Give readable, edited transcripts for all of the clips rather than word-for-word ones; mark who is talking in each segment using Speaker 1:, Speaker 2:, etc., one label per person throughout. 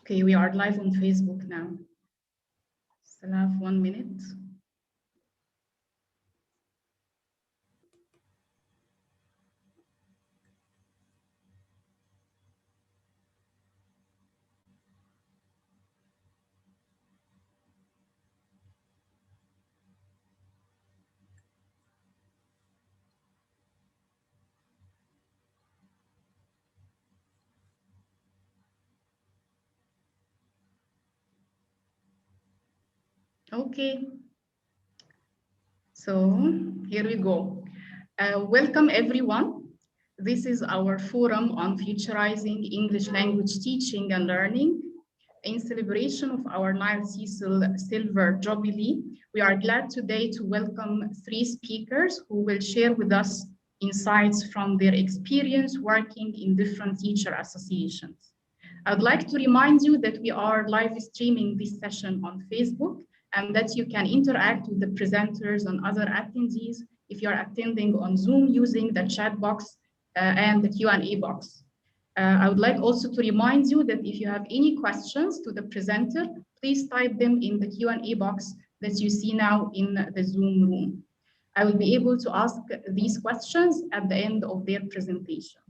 Speaker 1: Okay, we are live on Facebook now. Still have 1 minute. Okay, so here we go. Welcome everyone. This is our forum on futurizing English language teaching and learning. In celebration of our NileTESOL Silver Jubilee, we are glad today to welcome 3 speakers who will share with us insights from their experience working in different teacher associations. I would like to remind you that we are live streaming this session on Facebook and that you can interact with the presenters and other attendees if you are attending on Zoom using the chat box and the Q&A box. I would like also to remind you that if you have any questions to the presenter, please type them in the Q&A box that you see now in the Zoom room. I will be able to ask these questions at the end of their presentation.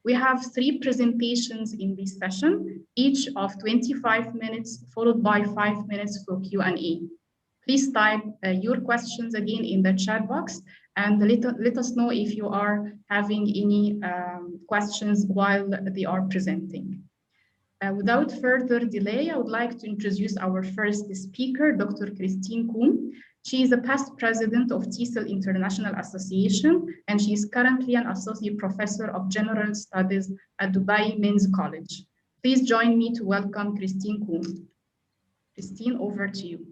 Speaker 1: We have 3 presentations in this session, each of 25 minutes, followed by 5 minutes for Q&A. Please type your questions again in the chat box and let us know if you are having any questions while they are presenting. Without further delay, I would like to introduce our first speaker, Dr. Christine Kuhn. She is a past president of TESOL International Association, and she is currently an associate professor of general studies at Dubai Men's College. Please join me to welcome Christine Kuhn. Christine, over to you.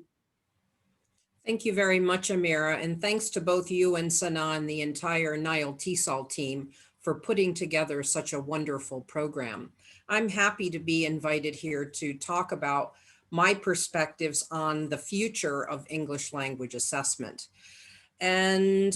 Speaker 2: Thank you very much, Amira, and thanks to both you and Sana and the entire NileTESOL team for putting together such a wonderful program. I'm happy to be invited here to talk about my perspectives on the future of English language assessment. And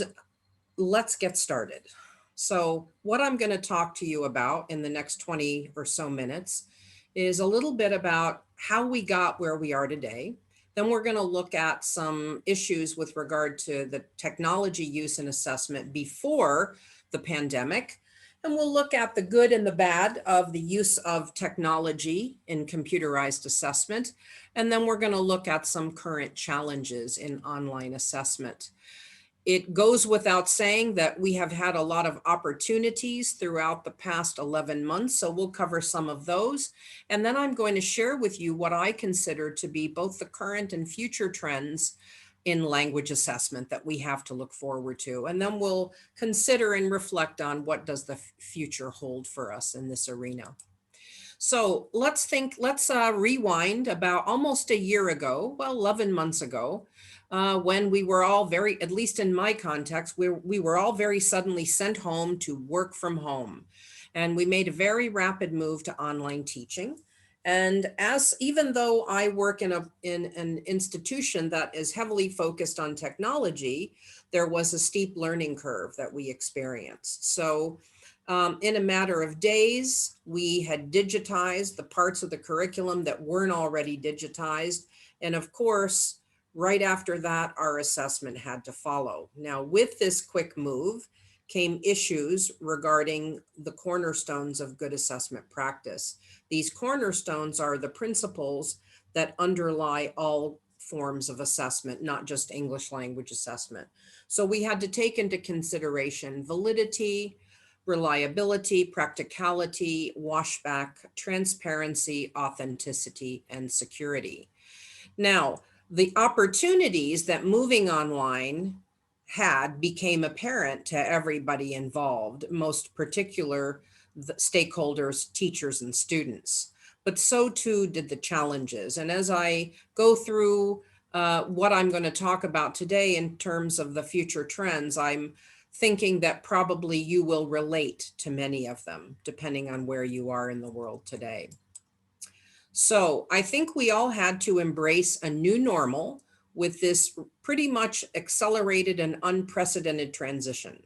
Speaker 2: let's get started. So what I'm going to talk to you about in the next 20 or so minutes is a little bit about how we got where we are today. Then we're going to look at some issues with regard to the technology use in assessment before the pandemic. And we'll look at the good and the bad of the use of technology in computerized assessment. And then we're going to look at some current challenges in online assessment. It goes without saying that we have had a lot of opportunities throughout the past 11 months, so we'll cover some of those. And then I'm going to share with you what I consider to be both the current and future trends in language assessment that we have to look forward to. And then we'll consider and reflect on what does the future hold for us in this arena. So let's rewind about almost a year ago, well, 11 months ago, when we were all at least in my context, we were all very suddenly sent home to work from home. And we made a very rapid move to online teaching. And even though I work in an institution that is heavily focused on technology, there was a steep learning curve that we experienced. So in a matter of days, we had digitized the parts of the curriculum that weren't already digitized. And of course, right after that, our assessment had to follow. Now, with this quick move came issues regarding the cornerstones of good assessment practice. These cornerstones are the principles that underlie all forms of assessment, not just English language assessment. So we had to take into consideration validity, reliability, practicality, washback, transparency, authenticity, and security. Now, the opportunities that moving online had became apparent to everybody involved, most particular the stakeholders, teachers, and students. But so too did the challenges. And as I go through what I'm going to talk about today in terms of the future trends, I'm thinking that probably you will relate to many of them, depending on where you are in the world today. So I think we all had to embrace a new normal with this pretty much accelerated and unprecedented transition.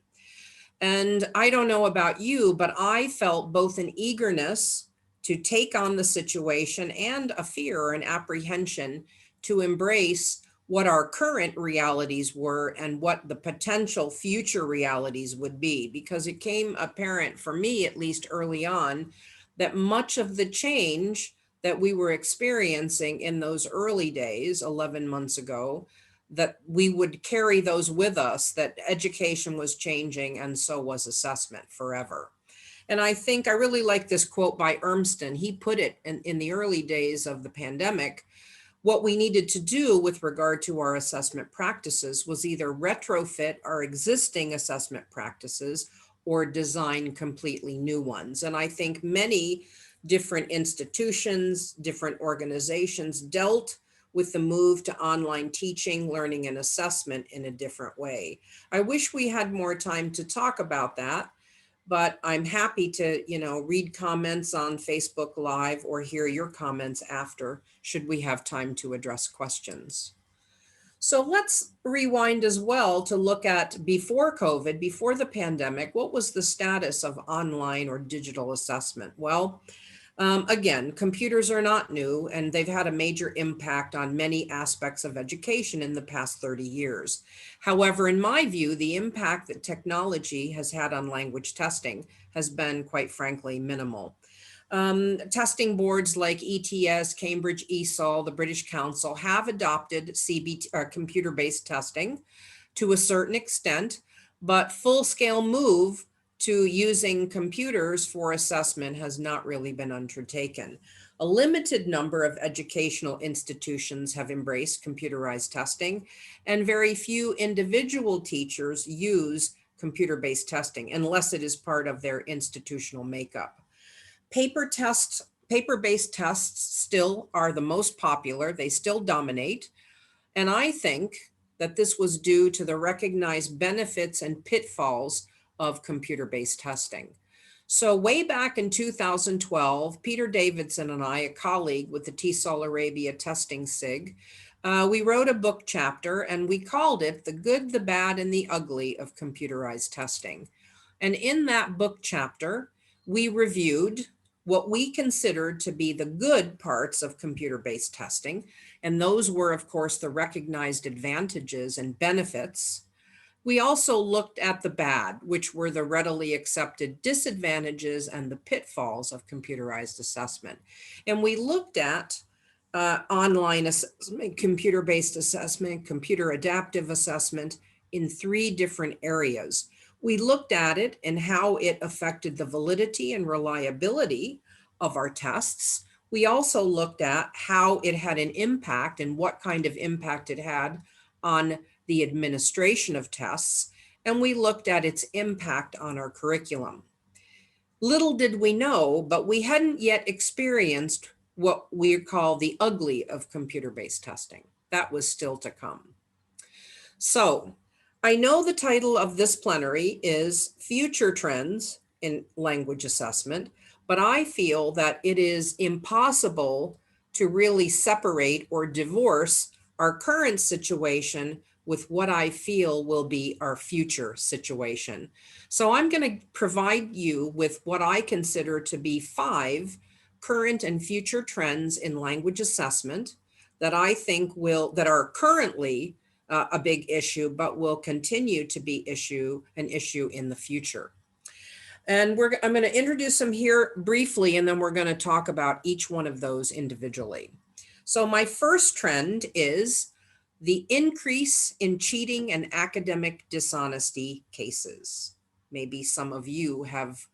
Speaker 2: And I don't know about you, but I felt both an eagerness to take on the situation and a fear or an apprehension to embrace what our current realities were and what the potential future realities would be, because it came apparent for me, at least early on, that much of the change that we were experiencing in those early days, 11 months ago, that we would carry those with us, that education was changing and so was assessment forever. And I think I really like this quote by Urmston. He put it in the early days of the pandemic, what we needed to do with regard to our assessment practices was either retrofit our existing assessment practices or design completely new ones. And I think many different institutions, different organizations dealt with the move to online teaching, learning, and assessment in a different way. I wish we had more time to talk about that, but I'm happy to, read comments on Facebook Live or hear your comments after, should we have time to address questions. So let's rewind as well to look at before COVID, before the pandemic, what was the status of online or digital assessment? Well, again, computers are not new, and they've had a major impact on many aspects of education in the past 30 years. However, in my view, the impact that technology has had on language testing has been, quite frankly, minimal. Testing boards like ETS, Cambridge ESOL, the British Council have adopted computer-based testing to a certain extent, but full-scale move to using computers for assessment has not really been undertaken. A limited number of educational institutions have embraced computerized testing, and very few individual teachers use computer-based testing unless it is part of their institutional makeup. Paper-based tests still are the most popular. They still dominate. And I think that this was due to the recognized benefits and pitfalls of computer-based testing. So way back in 2012, Peter Davidson and I, a colleague with the TESOL Arabia testing SIG, we wrote a book chapter and we called it The Good, the Bad, and the Ugly of Computerized Testing. And in that book chapter, we reviewed what we considered to be the good parts of computer-based testing. And those were, of course, the recognized advantages and benefits. We also looked at the bad, which were the readily accepted disadvantages and the pitfalls of computerized assessment. And we looked at online assessment, computer-based assessment, computer adaptive assessment in 3 different areas. We looked at it and how it affected the validity and reliability of our tests. We also looked at how it had an impact and what kind of impact it had on the administration of tests. And we looked at its impact on our curriculum. Little did we know, but we hadn't yet experienced what we call the ugly of computer-based testing. That was still to come. So I know the title of this plenary is Future Trends in Language Assessment, but I feel that it is impossible to really separate or divorce our current situation with what I feel will be our future situation. So I'm going to provide you with what I consider to be 5 current and future trends in language assessment that I think that are currently a big issue, but will continue to be an issue in the future. And I'm going to introduce them here briefly, and then we're going to talk about each one of those individually. So my first trend is the increase in cheating and academic dishonesty cases. Maybe some of you have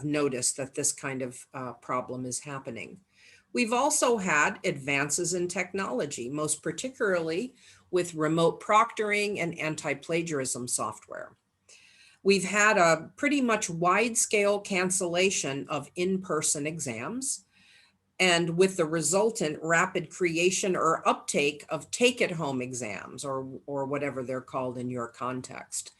Speaker 2: noticed that this kind of problem is happening. We've also had advances in technology, most particularly with remote proctoring and anti-plagiarism software. We've had a pretty much wide-scale cancellation of in-person exams, and with the resultant rapid creation or uptake of take-it-home exams, or whatever they're called in your context.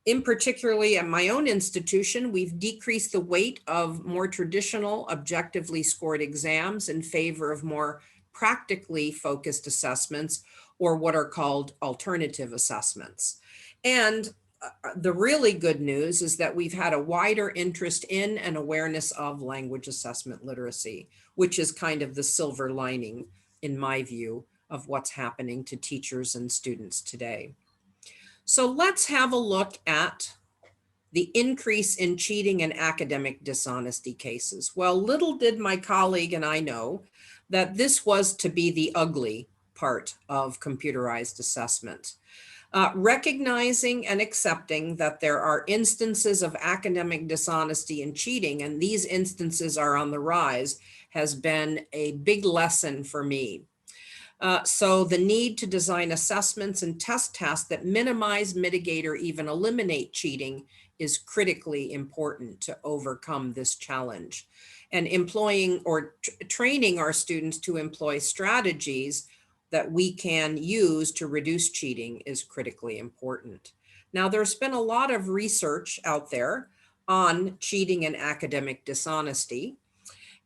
Speaker 2: In particularly at my own institution, we've decreased the weight of more traditional objectively scored exams in favor of more practically focused assessments, or what are called alternative assessments. And the really good news is that we've had a wider interest in and awareness of language assessment literacy, which is kind of the silver lining, in my view, of what's happening to teachers and students today. So let's have a look at the increase in cheating and academic dishonesty cases. Well, little did my colleague and I know that this was to be the ugly part of computerized assessment. Recognizing and accepting that there are instances of academic dishonesty and cheating, and these instances are on the rise, has been a big lesson for me. So the need to design assessments and test tasks that minimize, mitigate, or even eliminate cheating is critically important to overcome this challenge. And employing or training our students to employ strategies that we can use to reduce cheating is critically important. Now, there's been a lot of research out there on cheating and academic dishonesty.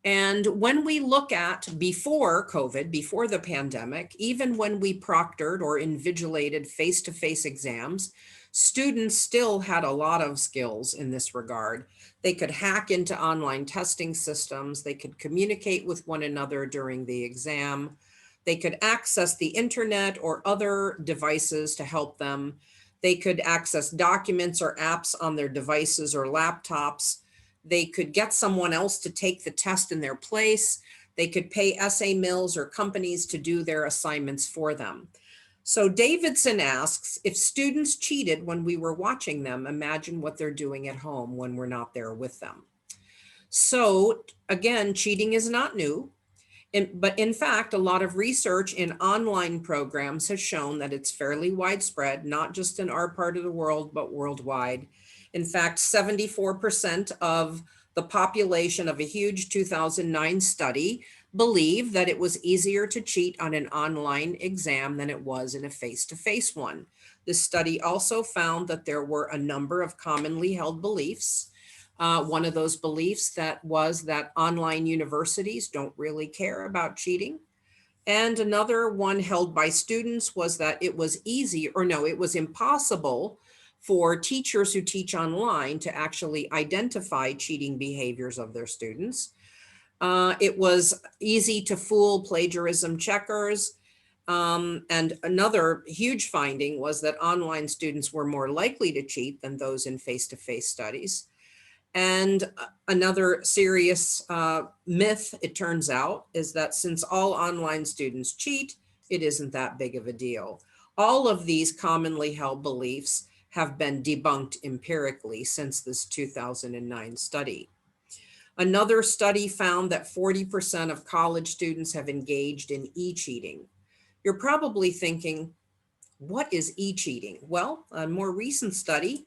Speaker 2: And when we look at before COVID, before the pandemic, even when we proctored or invigilated face-to-face exams, students still had a lot of skills in this regard. They could hack into online testing systems. They could communicate with one another during the exam. They could access the internet or other devices to help them. They could access documents or apps on their devices or laptops. They could get someone else to take the test in their place. They could pay essay mills or companies to do their assignments for them. So Davidson asks, if students cheated when we were watching them, imagine what they're doing at home when we're not there with them. So again, cheating is not new. But in fact, a lot of research in online programs has shown that it's fairly widespread, not just in our part of the world, but worldwide. In fact, 74% of the population of a huge 2009 study believe that it was easier to cheat on an online exam than it was in a face-to-face one. This study also found that there were a number of commonly held beliefs. One of those beliefs that was that online universities don't really care about cheating. And another one held by students was that it was it was impossible for teachers who teach online to actually identify cheating behaviors of their students. It was easy to fool plagiarism checkers. And another huge finding was that online students were more likely to cheat than those in face-to-face studies. And another serious myth, it turns out, is that since all online students cheat, it isn't that big of a deal. All of these commonly held beliefs have been debunked empirically since this 2009 study. Another study found that 40% of college students have engaged in e-cheating. You're probably thinking, what is e-cheating? Well, a more recent study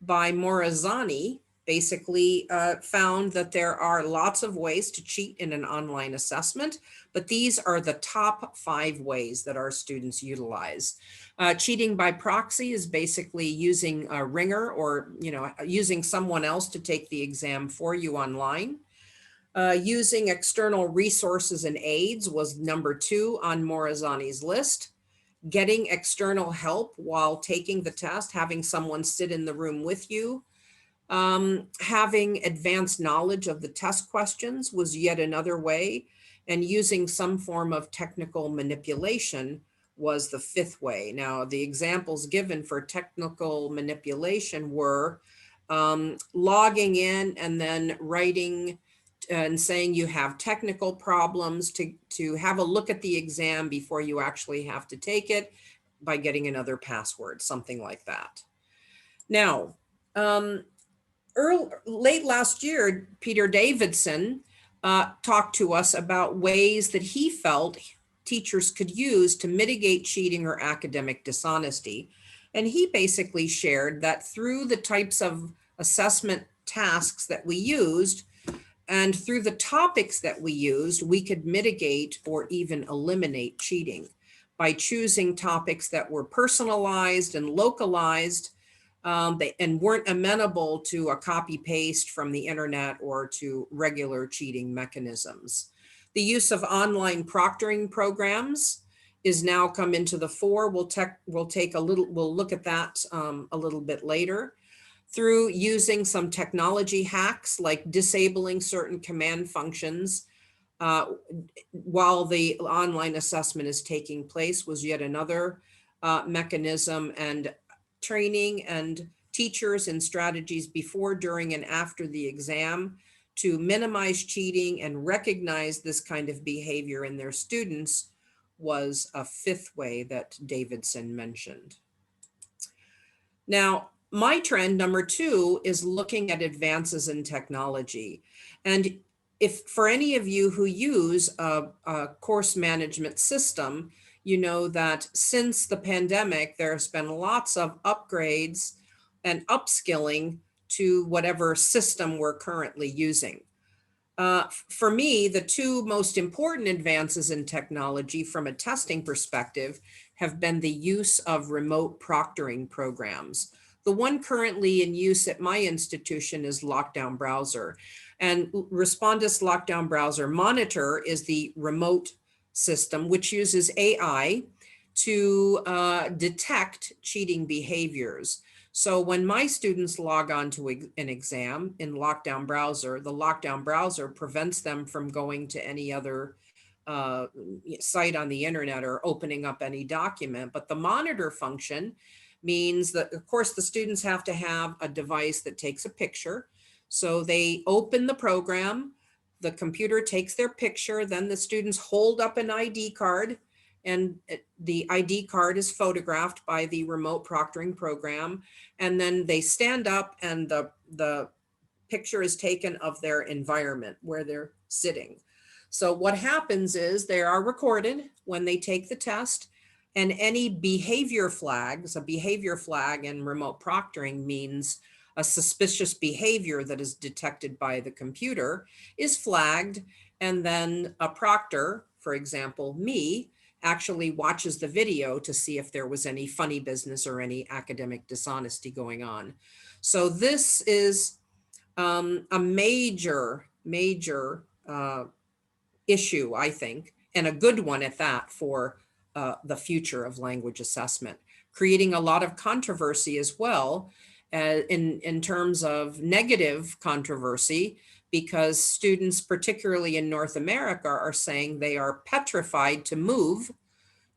Speaker 2: by Morazani basically found that there are lots of ways to cheat in an online assessment, but these are the top 5 ways that our students utilize. Cheating by proxy is basically using a ringer or using someone else to take the exam for you online. Using external resources and aids was number 2 on Morazani's list. Getting external help while taking the test, having someone sit in the room with you. Having advanced knowledge of the test questions was yet another way, and using some form of technical manipulation was the 5th way. Now, the examples given for technical manipulation were logging in and then writing and saying you have technical problems to have a look at the exam before you actually have to take it by getting another password, something like that. Now, late last year, Peter Davidson talked to us about ways that he felt teachers could use to mitigate cheating or academic dishonesty. And he basically shared that through the types of assessment tasks that we used and through the topics that we used, we could mitigate or even eliminate cheating by choosing topics that were personalized and localized and weren't amenable to a copy paste from the internet or to regular cheating mechanisms. The use of online proctoring programs is now come into the fore. We'll look at that a little bit later, through using some technology hacks like disabling certain command functions while the online assessment is taking place was yet another mechanism, and training and teachers and strategies before, during, and after the exam to minimize cheating and recognize this kind of behavior in their students was a fifth way that Davidson mentioned. Now, my trend number 2 is looking at advances in technology. And if for any of you who use a course management system, you know that since the pandemic, there's been lots of upgrades and upskilling to whatever system we're currently using. For me, the 2 most important advances in technology from a testing perspective have been the use of remote proctoring programs. The one currently in use at my institution is Lockdown Browser. And Respondus Lockdown Browser Monitor is the remote system, which uses AI to detect cheating behaviors. So when my students log on to an exam in Lockdown Browser, the Lockdown Browser prevents them from going to any other site on the internet or opening up any document. But the monitor function means that, of course, the students have to have a device that takes a picture. So they open the program, the computer takes their picture, then the students hold up an ID card, and the ID card is photographed by the remote proctoring program. And then they stand up and the picture is taken of their environment where they're sitting. So what happens is they are recorded when they take the test, and any behavior flags, a behavior flag in remote proctoring means a suspicious behavior that is detected by the computer is flagged. And then a proctor, for example, me, actually watches the video to see if there was any funny business or any academic dishonesty going on. So this is a major issue, I think, and a good one at that for the future of language assessment, creating a lot of controversy as well in terms of negative controversy, because students, particularly in North America, are saying they are petrified to move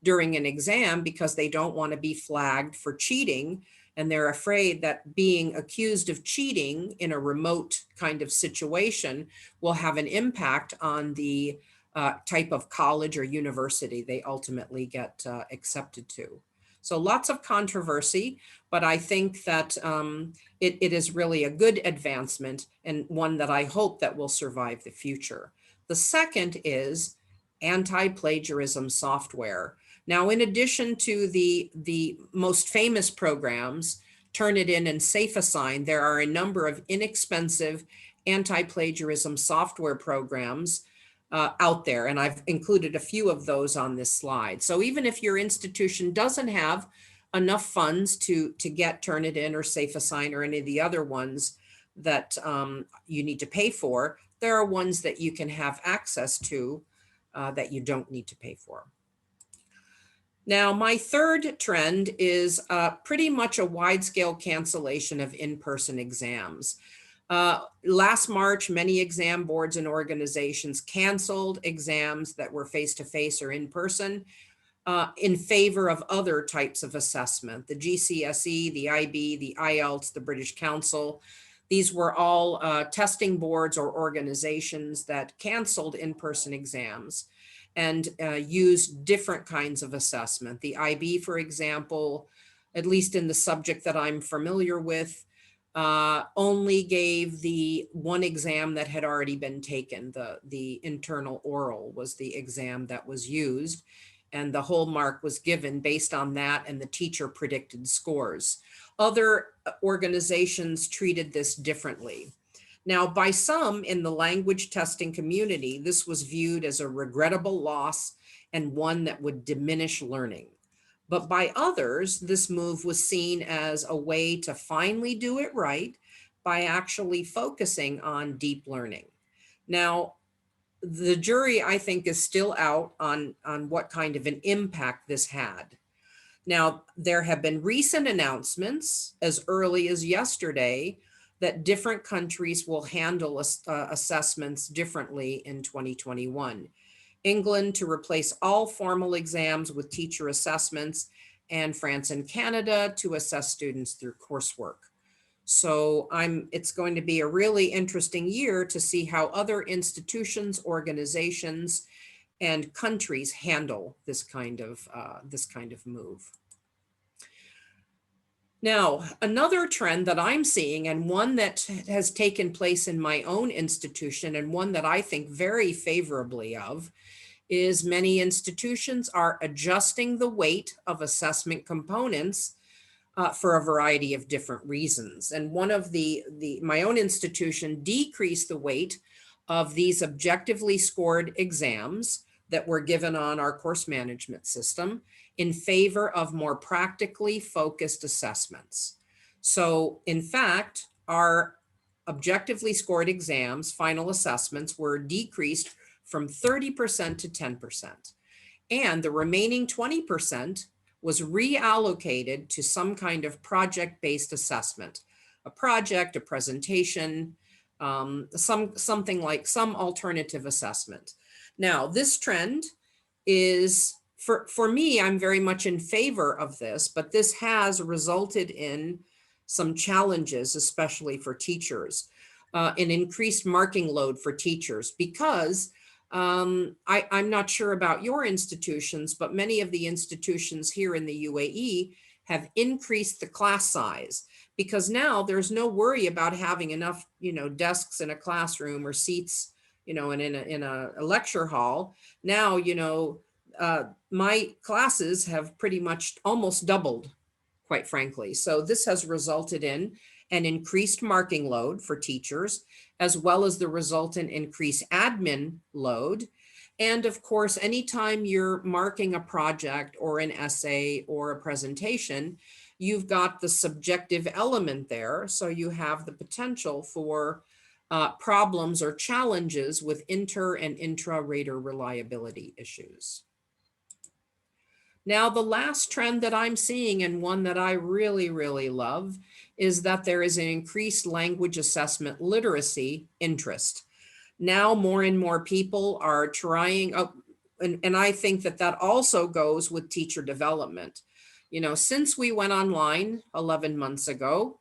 Speaker 2: during an exam because they don't want to be flagged for cheating. And they're afraid that being accused of cheating in a remote kind of situation will have an impact on the type of college or university they ultimately get accepted to. So lots of controversy, but I think that it is really a good advancement, and one that I hope that will survive the future. The second is anti-plagiarism software. Now, in addition to the most famous programs, Turnitin and SafeAssign, there are a number of inexpensive anti-plagiarism software programs out there, and I've included a few of those on this slide. So even if your institution doesn't have enough funds to get Turnitin or SafeAssign or any of the other ones that you need to pay for, there are ones that you can have access to that you don't need to pay for. Now, my third trend is pretty much a wide-scale cancellation of in-person exams. Last March, many exam boards and organizations canceled exams that were face-to-face or in-person in favor of other types of assessment. The GCSE, the IB, the IELTS, the British Council. These were all testing boards or organizations that canceled in-person exams and used different kinds of assessment. The IB, for example, at least in the subject that I'm familiar with, only gave the one exam that had already been taken. The internal oral was the exam that was used, and the whole mark was given based on that and the teacher predicted scores. Other organizations treated this differently. Now, by some in the language testing community, this was viewed as a regrettable loss and one that would diminish learning. But by others, this move was seen as a way to finally do it right by actually focusing on deep learning. Now, the jury, I think, is still out on what kind of an impact this had. Now, there have been recent announcements as early as yesterday that different countries will handle assessments differently in 2021. England to replace all formal exams with teacher assessments, and France and Canada to assess students through coursework. So it's going to be a really interesting year to see how other institutions, organizations, and countries handle this kind of move. Now, another trend that I'm seeing, and one that has taken place in my own institution, and one that I think very favorably of, is many institutions are adjusting the weight of assessment components for a variety of different reasons. And one of my own institution decreased the weight of these objectively scored exams that were given on our course management system in favor of more practically focused assessments. So in fact, our objectively scored exams, final assessments, were decreased from 30% to 10%. And the remaining 20% was reallocated to some kind of project-based assessment, a project, a presentation, something like some alternative assessment. Now, this trend is, for me, I'm very much in favor of this, but this has resulted in some challenges, especially for teachers, an increased marking load for teachers, because I'm not sure about your institutions, but many of the institutions here in the UAE have increased the class size, because now there's no worry about having enough, desks in a classroom or seats, in a lecture hall. Now, my classes have pretty much almost doubled, quite frankly. So this has resulted in an increased marking load for teachers, as well as the resultant increased admin load. And of course, anytime you're marking a project or an essay or a presentation, you've got the subjective element there. So you have the potential for problems or challenges with inter and intra-rater reliability issues. Now, the last trend that I'm seeing, and one that I really, really love, is that there is an increased language assessment literacy interest. Now, more and more people are trying, and I think that also goes with teacher development. Since we went online 11 months ago,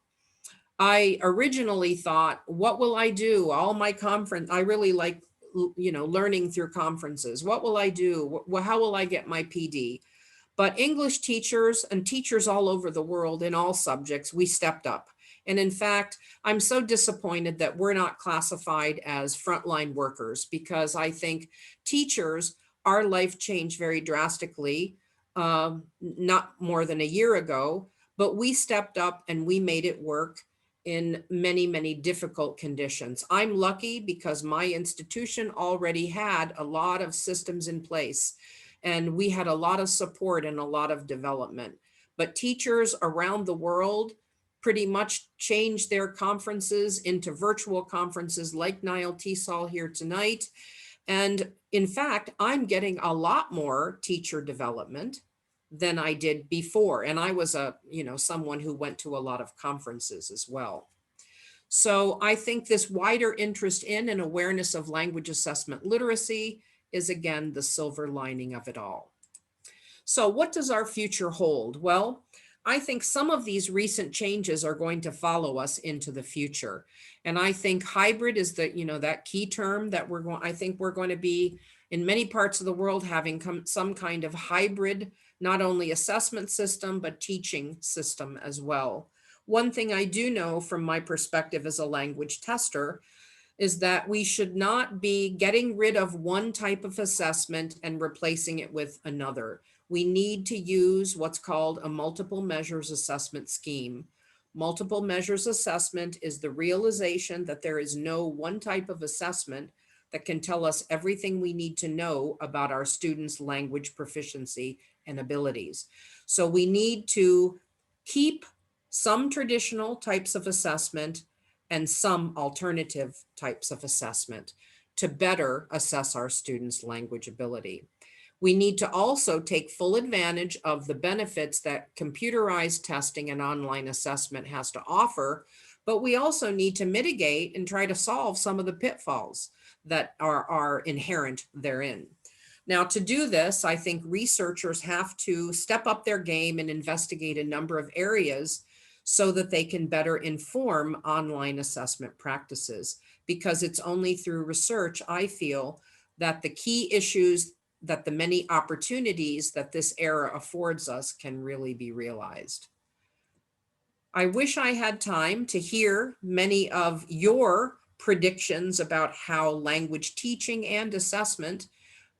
Speaker 2: I originally thought, what will I do? All my conference, I really like, learning through conferences. What will I do? How will I get my PD? But English teachers and teachers all over the world in all subjects, we stepped up. And in fact, I'm so disappointed that we're not classified as frontline workers, because I think teachers, our life changed very drastically, not more than a year ago, but we stepped up and we made it work in many, many difficult conditions. I'm lucky because my institution already had a lot of systems in place, and we had a lot of support and a lot of development. But teachers around the world pretty much changed their conferences into virtual conferences like NileTESOL here tonight. And in fact, I'm getting a lot more teacher development than I did before. And I was someone who went to a lot of conferences as well. So I think this wider interest in and awareness of language assessment literacy is, again, the silver lining of it all. So what does our future hold? Well, I think some of these recent changes are going to follow us into the future. And I think hybrid is that key term that I think we're going to be in many parts of the world having some kind of hybrid, not only assessment system, but teaching system as well. One thing I do know from my perspective as a language tester is that we should not be getting rid of one type of assessment and replacing it with another. We need to use what's called a multiple measures assessment scheme. Multiple measures assessment is the realization that there is no one type of assessment that can tell us everything we need to know about our students' language proficiency and abilities. So we need to keep some traditional types of assessment and some alternative types of assessment to better assess our students' language ability. We need to also take full advantage of the benefits that computerized testing and online assessment has to offer, but we also need to mitigate and try to solve some of the pitfalls that are inherent therein. Now, to do this, I think researchers have to step up their game and investigate a number of areas so that they can better inform online assessment practices, because it's only through research, I feel, that the key issues, that the many opportunities that this era affords us can really be realized. I wish I had time to hear many of your predictions about how language teaching and assessment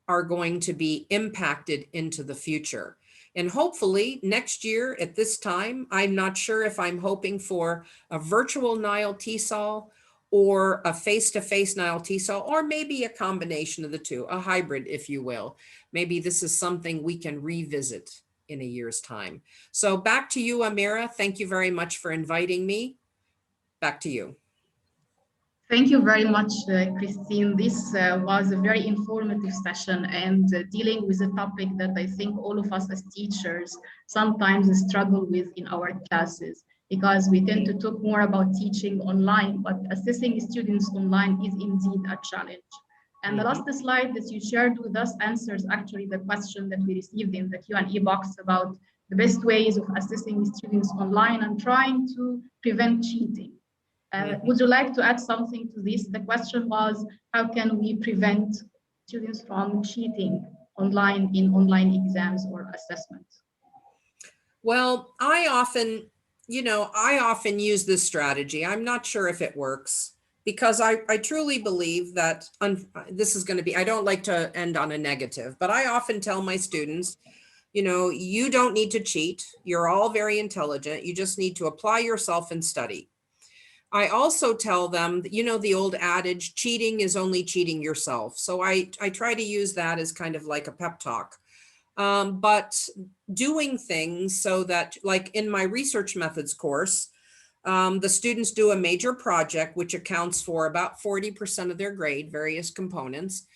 Speaker 2: are going to be impacted into the future. And hopefully next year at this time, I'm not sure if I'm hoping for a virtual NileTESOL or a face-to-face NileTESOL, or maybe a combination of the two, a hybrid, if you will. Maybe this is something we can revisit in a year's time. So back to you, Amira. Thank you very much for inviting me. Back to you.
Speaker 1: Thank you very much, Christine. This was a very informative session, and dealing with a topic that I think all of us as teachers sometimes struggle with in our classes, because we tend to talk more about teaching online, but assessing students online is indeed a challenge. And the last slide that you shared with us answers actually the question that we received in the Q&A box about the best ways of assessing students online and trying to prevent cheating. Would you like to add something to this? The question was, how can we prevent students from cheating online in online exams or assessments?
Speaker 2: Well, I often use this strategy. I'm not sure if it works, because I truly believe that this is going to be, I don't like to end on a negative, but I often tell my students, you don't need to cheat. You're all very intelligent. You just need to apply yourself and study. I also tell them, the old adage, cheating is only cheating yourself. So I try to use that as kind of like a pep talk. But doing things so that, like in my research methods course, the students do a major project, which accounts for about 40% of their grade, various components.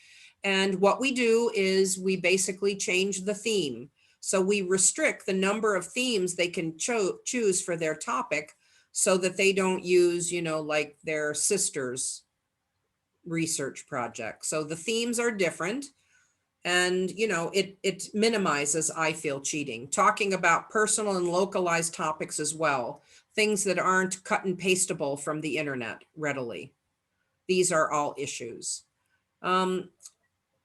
Speaker 2: And what we do is we basically change the theme. So we restrict the number of themes they can choose for their topic, so that they don't use, like their sister's research project. So the themes are different, and, it minimizes, I feel, cheating. Talking about personal and localized topics as well, things that aren't cut and pastable from the internet readily. These are all issues.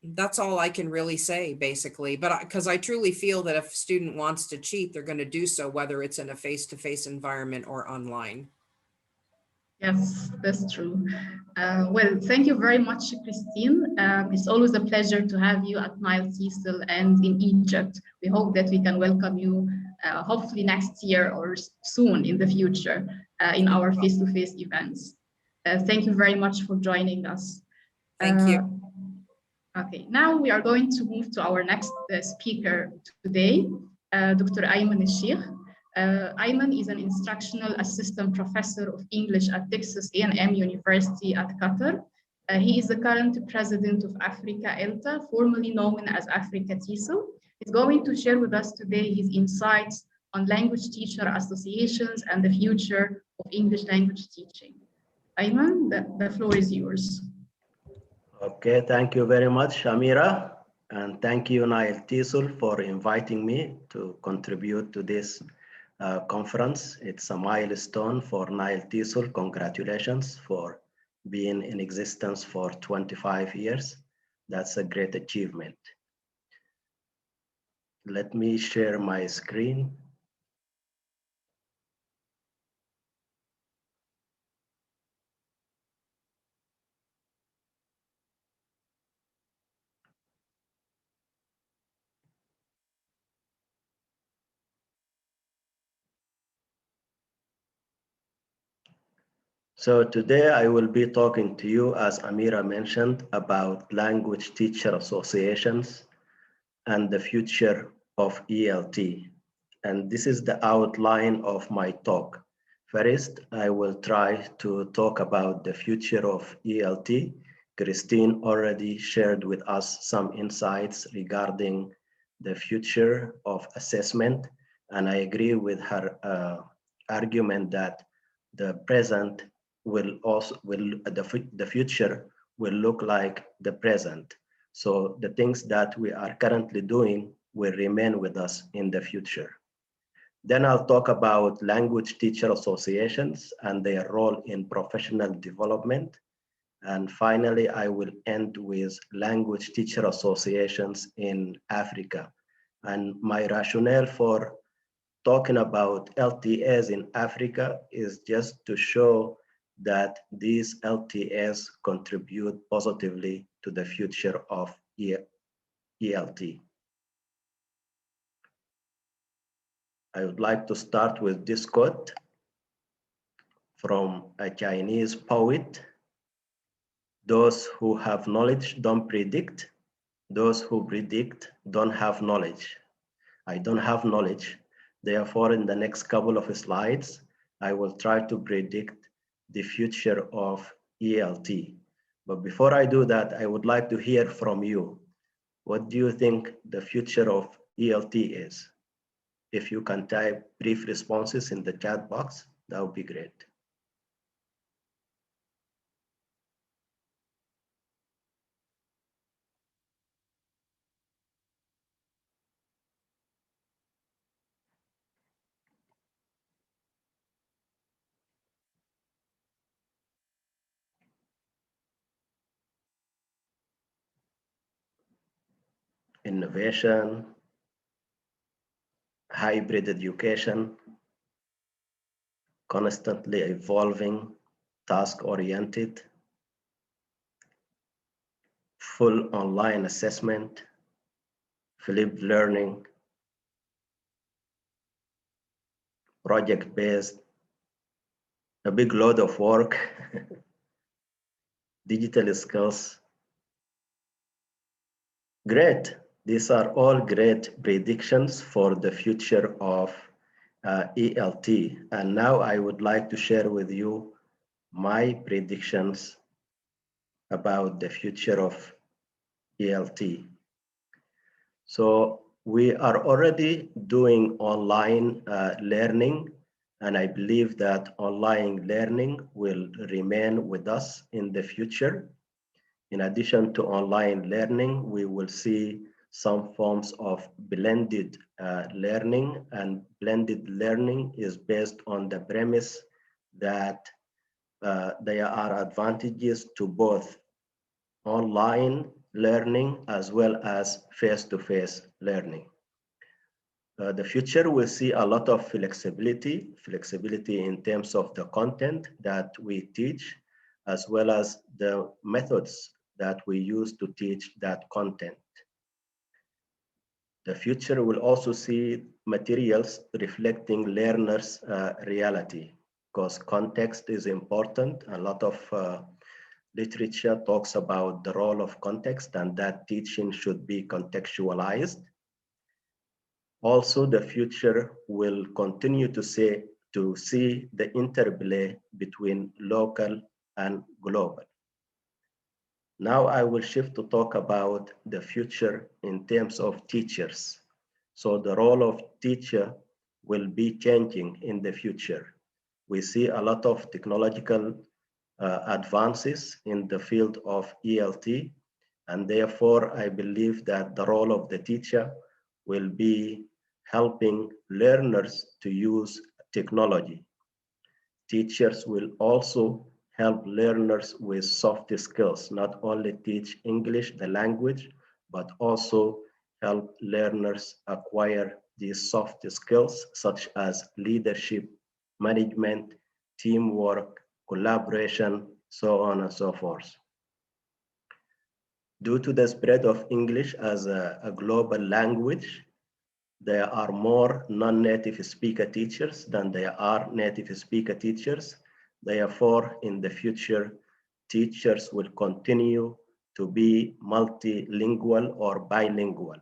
Speaker 2: That's all I can really say, basically, but because I truly feel that if a student wants to cheat, they're going to do so, whether it's in a face-to-face environment or online.
Speaker 1: Yes, that's true. Well, thank you very much, Christine. It's always a pleasure to have you at NileTESOL and in Egypt. We hope that we can welcome you hopefully next year or soon in the future in our face-to-face events. Thank you very much for joining us.
Speaker 2: Thank you.
Speaker 1: Okay, now we are going to move to our next speaker today, Dr. Aiman Ayman. Aiman is an instructional assistant professor of English at Texas A&M University at Qatar. He is the current president of Africa ELTA, formerly known as Africa TESOL. He's going to share with us today his insights on language teacher associations and the future of English language teaching. Aiman, the floor is yours.
Speaker 3: Okay, thank you very much, Amira. And thank you, NileTESOL, for inviting me to contribute to this conference. It's a milestone for NileTESOL. Congratulations for being in existence for 25 years. That's a great achievement. Let me share my screen. So today I will be talking to you, as Amira mentioned, about language teacher associations and the future of ELT. And this is the outline of my talk. First, I will try to talk about the future of ELT Christine already shared with us some insights regarding the future of assessment, and I agree with her argument that the present the future will look like the present. So the things that we are currently doing will remain with us in the future. Then I'll talk about language teacher associations and their role in professional development. And finally, I will end with language teacher associations in Africa. And my rationale for talking about LTAs in Africa is just to show that these LTAs contribute positively to the future of ELT. I would like to start with this quote from a Chinese poet. Those who have knowledge don't predict. Those who predict don't have knowledge. I don't have knowledge. Therefore, in the next couple of slides, I will try to predict the future of ELT. But before I do that, I would like to hear from you. What do you think the future of ELT is? If you can type brief responses in the chat box, that would be great. Innovation, hybrid education, constantly evolving, task-oriented, full online assessment, flipped learning, project-based, a big load of work, digital skills. Great. These are all great predictions for the future of ELT. And now I would like to share with you my predictions about the future of ELT. So we are already doing online learning, and I believe that online learning will remain with us in the future. In addition to online learning, we will see some forms of blended learning, and blended learning is based on the premise that there are advantages to both online learning as well as face-to-face learning. The future will see a lot of flexibility in terms of the content that we teach, as well as the methods that we use to teach that content. The future will also see materials reflecting learners' reality, because context is important. A lot of literature talks about the role of context, and that teaching should be contextualized. Also, the future will continue to see the interplay between local and global. Now I will shift to talk about the future in terms of teachers. So the role of teacher will be changing in the future. We see a lot of technological advances in the field of ELT, and therefore I believe that the role of the teacher will be helping learners to use technology. Teachers will also help learners with soft skills, not only teach English, the language, but also help learners acquire these soft skills such as leadership, management, teamwork, collaboration, so on and so forth. Due to the spread of English as a global language, there are more non-native speaker teachers than there are native speaker teachers. Therefore, in the future, teachers will continue to be multilingual or bilingual.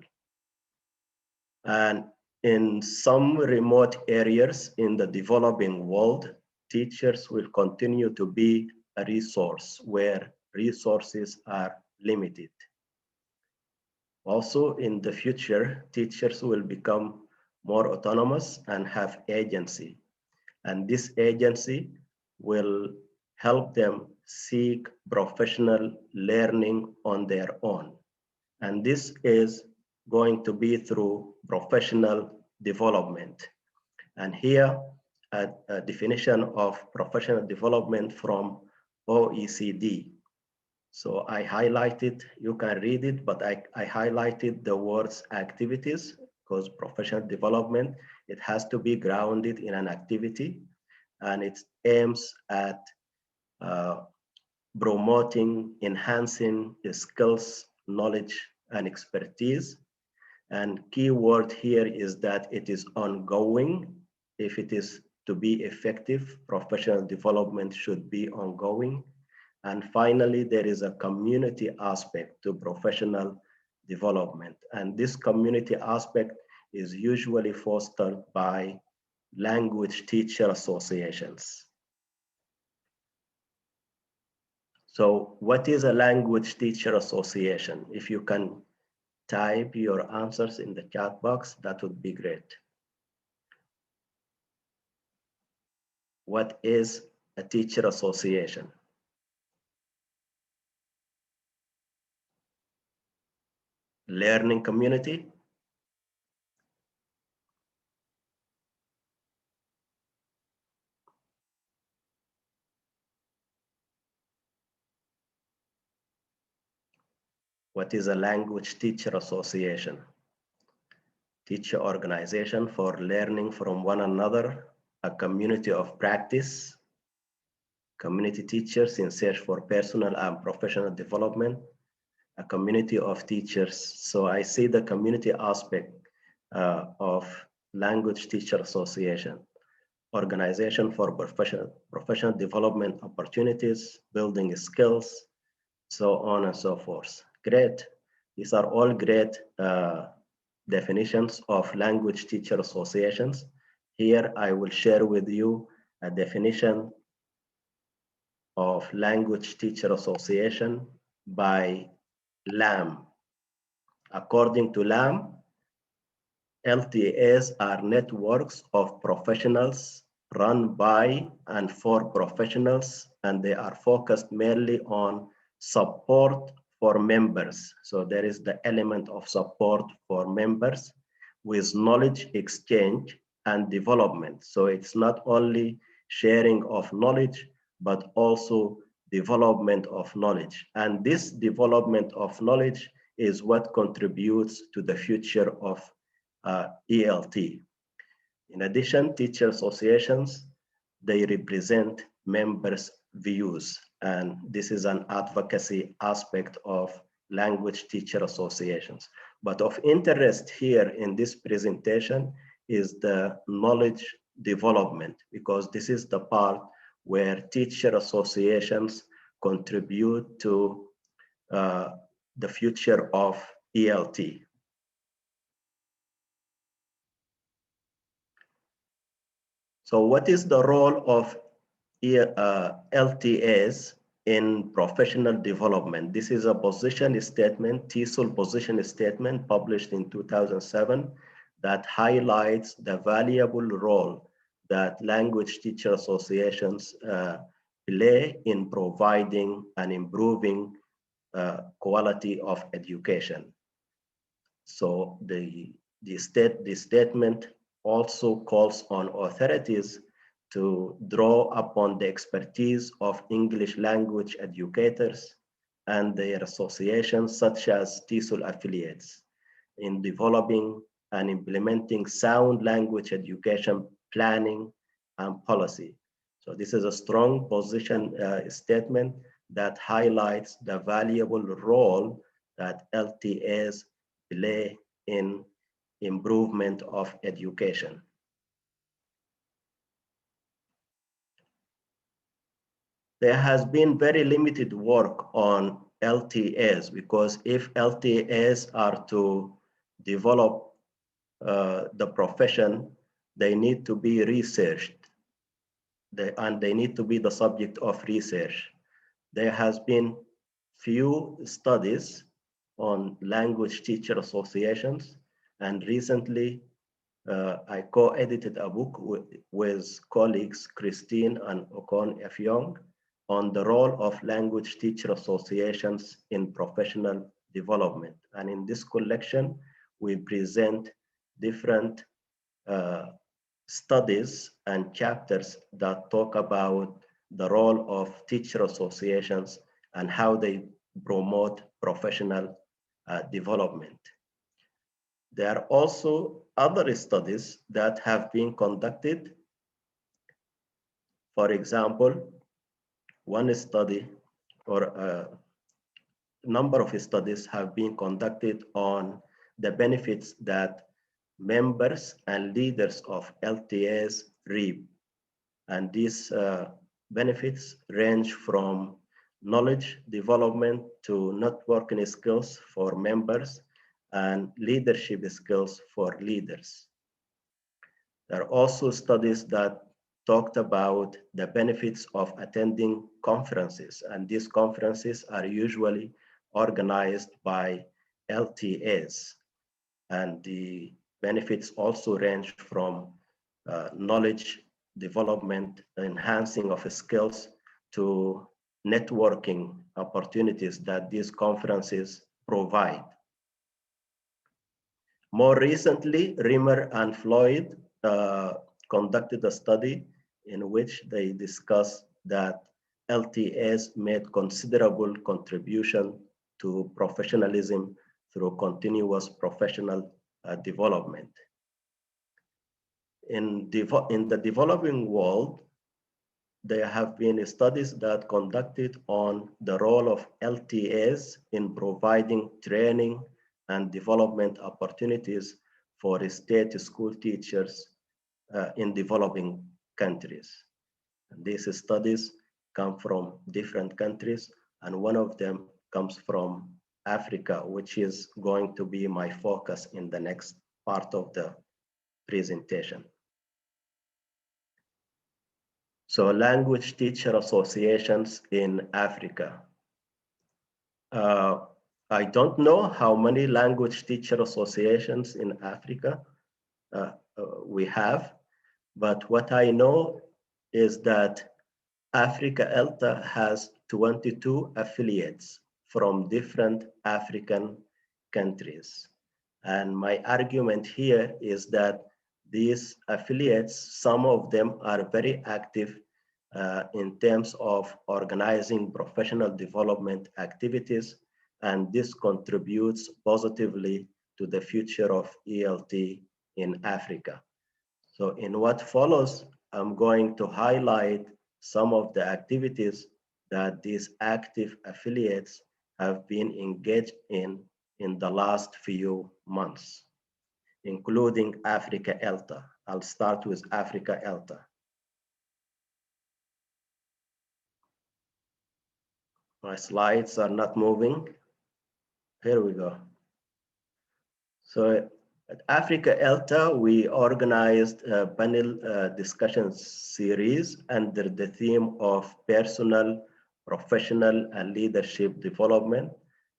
Speaker 3: And in some remote areas in the developing world, teachers will continue to be a resource where resources are limited. Also, in the future, teachers will become more autonomous and have agency. And this agency will help them seek professional learning on their own. And this is going to be through professional development. And here, a definition of professional development from OECD. So I highlighted, you can read it, but I highlighted the words activities, because professional development, it has to be grounded in an activity, and it aims at promoting, enhancing the skills, knowledge, and expertise. And key word here is that it is ongoing. If it is to be effective, professional development should be ongoing. And finally, there is a community aspect to professional development. And this community aspect is usually fostered by language teacher associations. So what is a language teacher association? If you can type your answers in the chat box, that would be great. What is a teacher association? Learning community? What is a language teacher association? Teacher organization for learning from one another, a community of practice, community teachers in search for personal and professional development, a community of teachers. So I see the community aspect of language teacher association, organization for professional development opportunities, building skills, so on and so forth. Great. These are all great definitions of language teacher associations. Here I will share with you a definition of language teacher association by LAM. According to LAM, LTAs are networks of professionals run by and for professionals, and they are focused mainly on support for members. So there is the element of support for members with knowledge exchange and development. So it's not only sharing of knowledge, but also development of knowledge. And this development of knowledge is what contributes to the future of ELT. In addition, teacher associations, they represent members' views. And this is an advocacy aspect of language teacher associations. But of interest here in this presentation is the knowledge development, because this is the part where teacher associations contribute to the future of ELT. So what is the role of LTAs in professional development? This is a position statement, TESOL position statement published in 2007 that highlights the valuable role that language teacher associations play in providing and improving quality of education. So the statement also calls on authorities to draw upon the expertise of English language educators and their associations, such as TESOL affiliates, in developing and implementing sound language education planning and policy. So this is a strong position statement that highlights the valuable role that LTAs play in improvement of education. There has been very limited work on LTAs, because if LTAs are to develop the profession, they need to be researched, and they need to be the subject of research. There has been few studies on language teacher associations, and recently I co-edited a book with colleagues Christine and Okon Efyong on the role of language teacher associations in professional development. And in this collection, we present different studies and chapters that talk about the role of teacher associations and how they promote professional development. There are also other studies that have been conducted. For example, one study or a number of studies have been conducted on the benefits that members and leaders of ELTAs reap. And these benefits range from knowledge development to networking skills for members and leadership skills for leaders. There are also studies that talked about the benefits of attending conferences, and these conferences are usually organized by ELTAs, and the benefits also range from knowledge development, enhancing of skills, to networking opportunities that these conferences provide. More recently, Rimmer and Floyd conducted a study in which they discussed that ELTAs made considerable contribution to professionalism through continuous professional development. In the developing world, there have been studies that conducted on the role of ELTAs in providing training and development opportunities for state school teachers in developing countries. And these studies come from different countries, and one of them comes from Africa, which is going to be my focus in the next part of the presentation. So language teacher associations in Africa. I don't know how many language teacher associations in Africa we have, but what I know is that Africa ELTA has 22 affiliates from different African countries. And my argument here is that these affiliates, some of them are very active in terms of organizing professional development activities, and this contributes positively to the future of ELT in Africa. So in what follows, I'm going to highlight some of the activities that these active affiliates have been engaged in the last few months, including Africa ELTA. I'll start with Africa ELTA. My slides are not moving. Here we go. So at Africa ELTA, we organized a panel discussion series under the theme of personal, professional, and leadership development.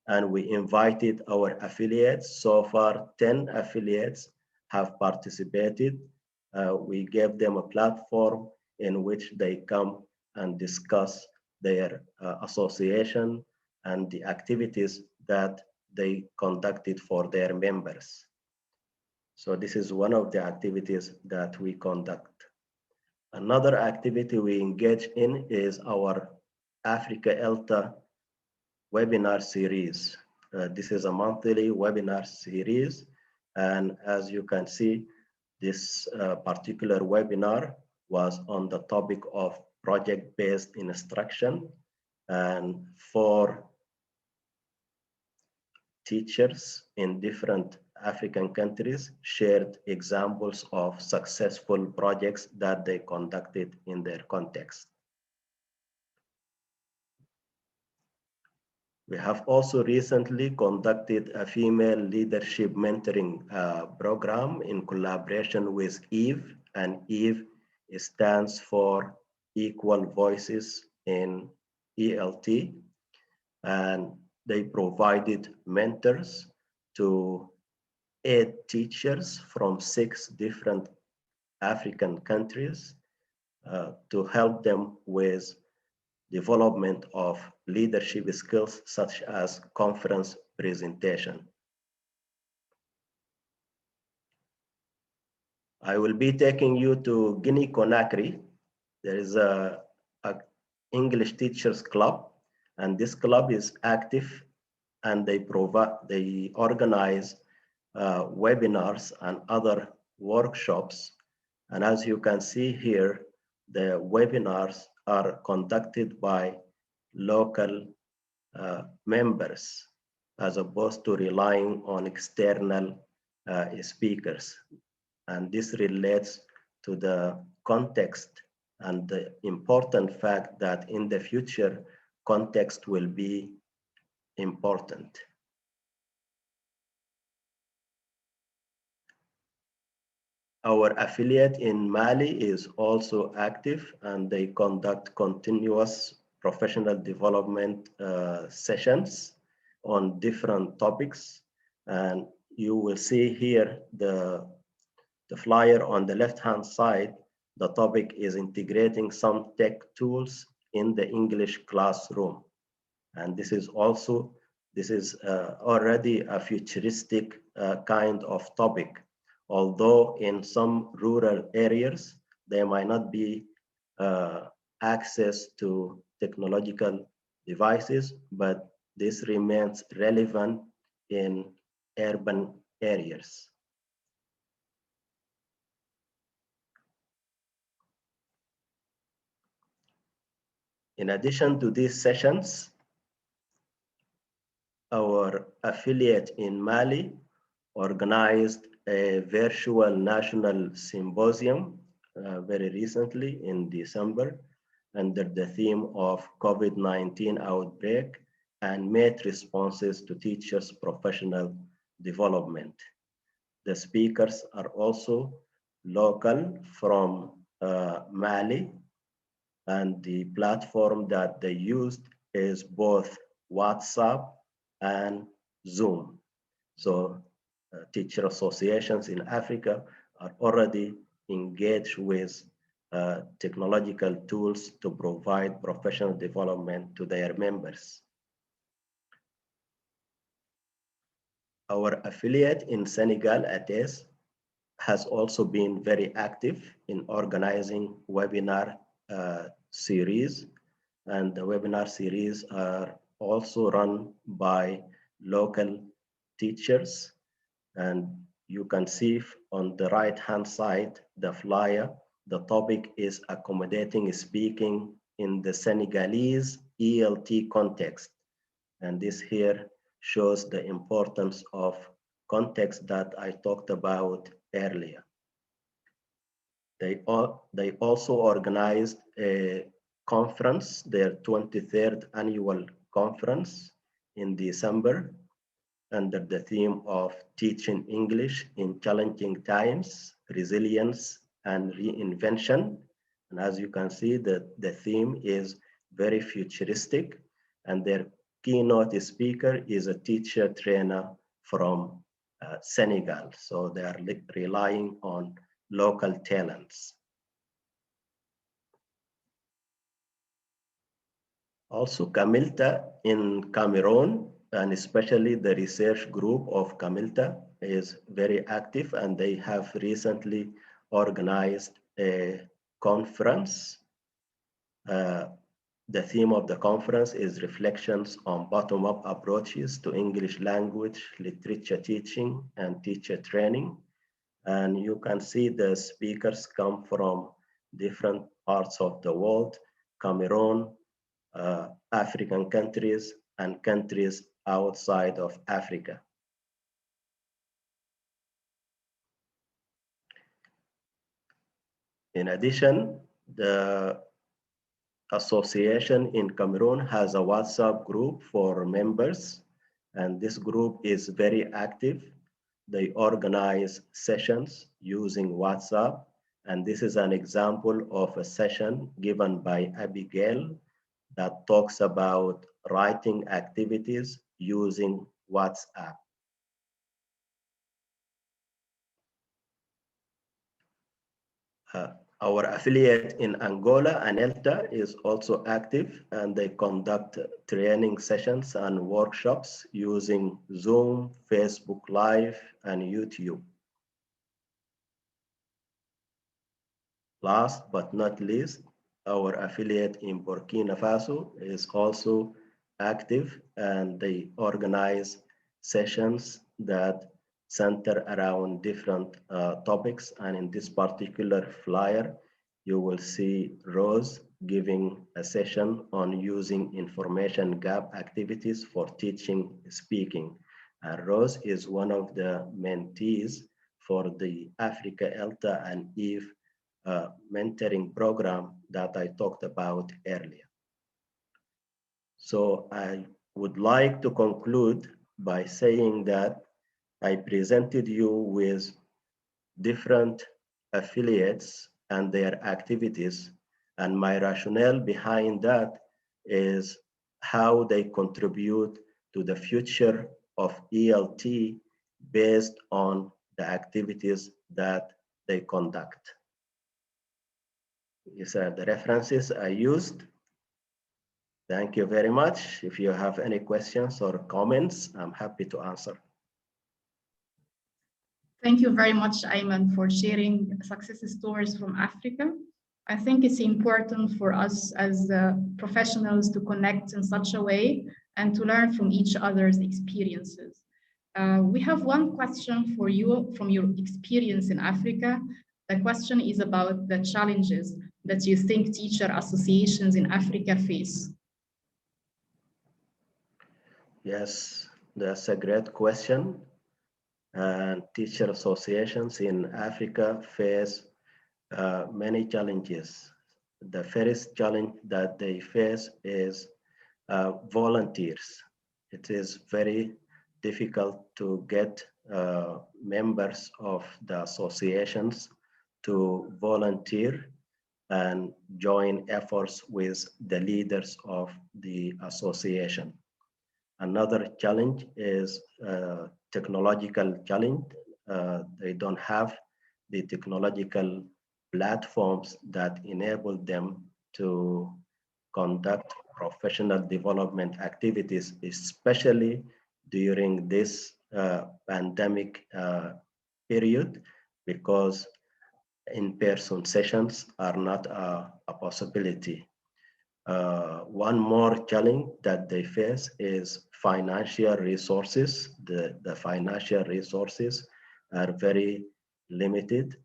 Speaker 3: And we invited our affiliates. So far, 10 affiliates have participated. We gave them a platform in which they come and discuss their association and the activities that they conducted for their members. So this is one of the activities that we conduct. Another activity we engage in is our Africa ELTA webinar series. This is a monthly webinar series. And as you can see, this particular webinar was on the topic of project-based instruction, and for teachers in different African countries shared examples of successful projects that they conducted in their context. We have also recently conducted a female leadership mentoring program in collaboration with EVE, and EVE stands for Equal Voices in ELT. and they provided mentors to 8 teachers from 6 different African countries to help them with development of leadership skills such as conference presentation. I will be taking you to Guinea Conakry. There is a English Teachers Club, and this club is active, and they organize webinars and other workshops. And as you can see here, the webinars are conducted by local members as opposed to relying on external speakers. And this relates to the context and the important fact that in the future, context will be important. Our affiliate in Mali is also active, and they conduct continuous professional development sessions on different topics. And you will see here the flyer on the left-hand side. The topic is integrating some tech tools in the English classroom. And this is already a futuristic kind of topic. Although in some rural areas, there might not be access to technological devices, but this remains relevant in urban areas. In addition to these sessions, our affiliate in Mali organized a virtual national symposium very recently in December under the theme of COVID-19 outbreak and made responses to teachers' professional development. The speakers are also local from Mali, and the platform that they used is both WhatsApp and Zoom. So teacher associations in Africa are already engaged with technological tools to provide professional development to their members. Our affiliate in Senegal, ELTAs, has also been very active in organizing webinar series, and the webinar series are also run by local teachers. And you can see on the right-hand side, the flyer, the topic is accommodating speaking in the Senegalese ELT context. And this here shows the importance of context that I talked about earlier. They also organized a conference, their 23rd annual conference in December, under the theme of teaching English in challenging times, resilience and reinvention. And as you can see, the theme is very futuristic, and their keynote speaker is a teacher trainer from Senegal. So they are relying on local talents. Also, Camilta in Cameroon, and especially the research group of Camilta, is very active, and they have recently organized a conference. The theme of the conference is reflections on bottom-up approaches to English language, literature teaching, and teacher training. And you can see the speakers come from different parts of the world: Cameroon, African countries, and countries outside of Africa. In addition, the association in Cameroon has a WhatsApp group for members, and this group is very active. They organize sessions using WhatsApp, and this is an example of a session given by Abigail that talks about writing activities using WhatsApp. Our affiliate in Angola, ELTA, is also active, and they conduct training sessions and workshops using Zoom, Facebook Live, and YouTube. Last but not least, our affiliate in Burkina Faso is also active, and they organize sessions that center around different topics. And in this particular flyer, you will see Rose giving a session on using information gap activities for teaching speaking. Rose is one of the mentees for the Africa ELTA and EVE mentoring program that I talked about earlier. So I would like to conclude by saying that I presented you with different affiliates and their activities, and my rationale behind that is how they contribute to the future of ELT based on the activities that they conduct. These are the references I used. Thank you very much. If you have any questions or comments, I'm happy to answer.
Speaker 1: Thank you very much, Ayman, for sharing success stories from Africa. I think it's important for us as professionals to connect in such a way and to learn from each other's experiences. We have one question for you from your experience in Africa. The question is about the challenges that you think teacher associations in Africa face.
Speaker 3: Yes, that's a great question. And teacher associations in Africa face many challenges. The first challenge that they face is volunteers. It is very difficult to get members of the associations to volunteer and join efforts with the leaders of the association. Another challenge is technological challenge. They don't have the technological platforms that enable them to conduct professional development activities, especially during this pandemic period, because in-person sessions are not a possibility. One more challenge that they face is financial resources. The financial resources are very limited,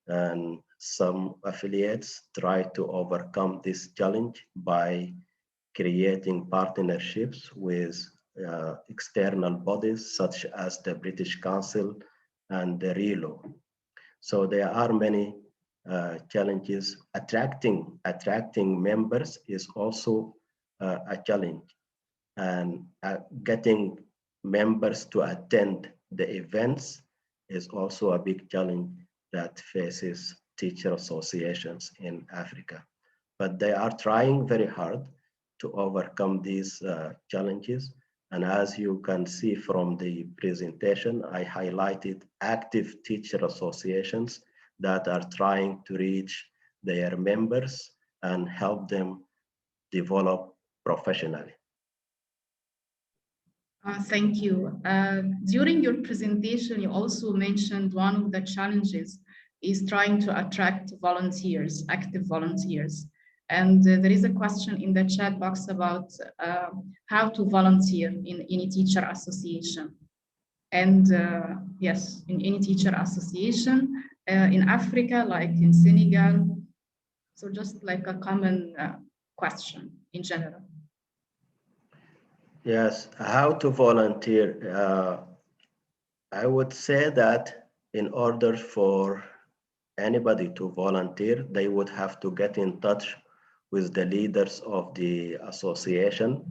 Speaker 3: and some affiliates try to overcome this challenge by creating partnerships with external bodies such as the British Council and the RELO. So there are many challenges. Attracting members is also a challenge, and getting members to attend the events is also a big challenge that faces teacher associations in Africa. But they are trying very hard to overcome these challenges. And as you can see from the presentation, I highlighted active teacher associations that are trying to reach their members and help them develop professionally.
Speaker 1: Thank you. During your presentation, you also mentioned one of the challenges is trying to attract volunteers, active volunteers. And there is a question in the chat box about how to volunteer in any teacher association. And yes, in any teacher association in Africa, like in Senegal. So just like a common question in general.
Speaker 3: Yes, how to volunteer. I would say that in order for anybody to volunteer, they would have to get in touch with the leaders of the association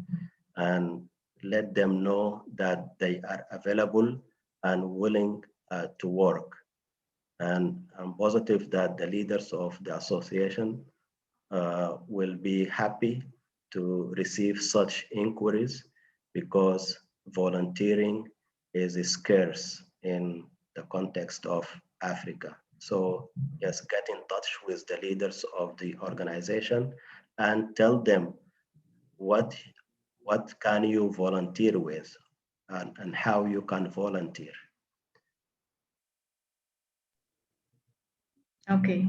Speaker 3: and let them know that they are available and willing to work. And I'm positive that the leaders of the association will be happy to receive such inquiries because volunteering is scarce in the context of Africa. So yes, get in touch with the leaders of the organization and tell them what can you volunteer with and how you can volunteer.
Speaker 1: Okay,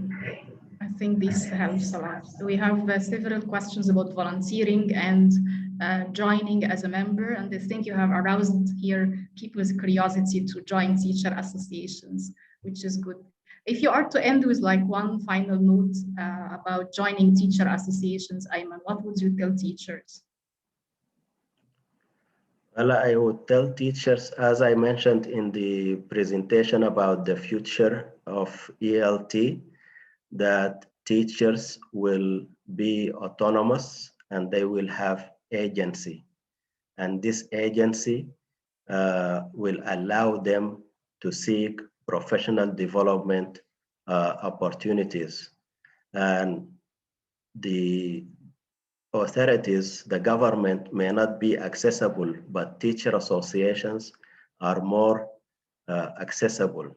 Speaker 1: I think this helps a lot. We have several questions about volunteering and joining as a member, and I think you have aroused here people's curiosity to join teacher associations, which is good. If you are to end with like one final note about joining teacher associations, Ayman, what would you tell teachers?
Speaker 3: Well, I would tell teachers, as I mentioned in the presentation about the future of ELT, that teachers will be autonomous and they will have agency. And this agency will allow them to seek professional development opportunities. And the authorities, the government may not be accessible, but teacher associations are more accessible.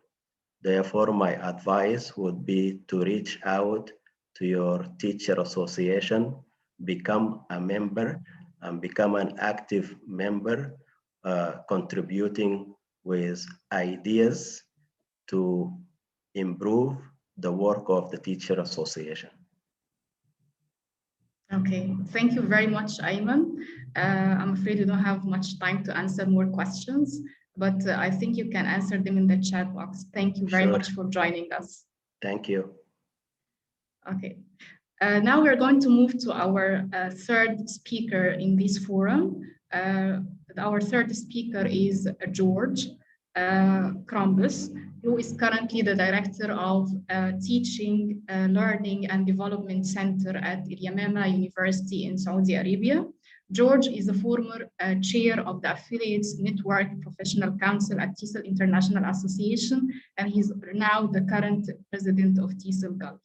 Speaker 3: Therefore, my advice would be to reach out to your teacher association, become a member, and become an active member, contributing with ideas to improve the work of the teacher association.
Speaker 1: Okay, thank you very much, Ayman. I'm afraid we don't have much time to answer more questions, but I think you can answer them in the chat box. Thank you very much for joining us.
Speaker 3: Thank you.
Speaker 1: Okay, now we're going to move to our third speaker in this forum. Our third speaker is George Krampus, who is currently the director of Teaching, Learning and Development Center at Yamama University in Saudi Arabia. George is a former chair of the Affiliates Network Professional Council at TESOL International Association, and he's now the current president of Dieselgolf.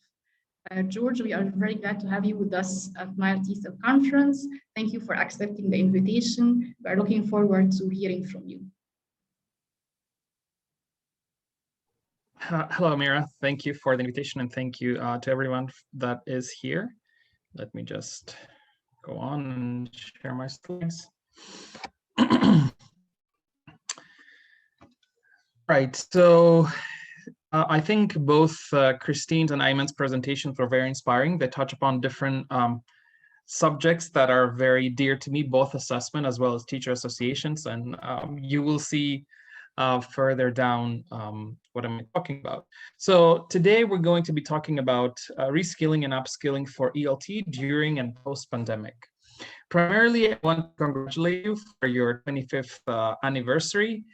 Speaker 1: George, we are very glad to have you with us at NileTESOL conference. Thank you for accepting the invitation. We are looking forward to hearing from you.
Speaker 4: Hello, Amira. Thank you for the invitation, and thank you to everyone that is here. Let me just go on and share my slides. Right, so I think both Christine's and Ayman's presentations were very inspiring. They touch upon different subjects that are very dear to me, both assessment as well as teacher associations, and you will see further down what I'm talking about. So today we're going to be talking about reskilling and upskilling for ELT during and post-pandemic. Primarily, I want to congratulate you for your 25th anniversary.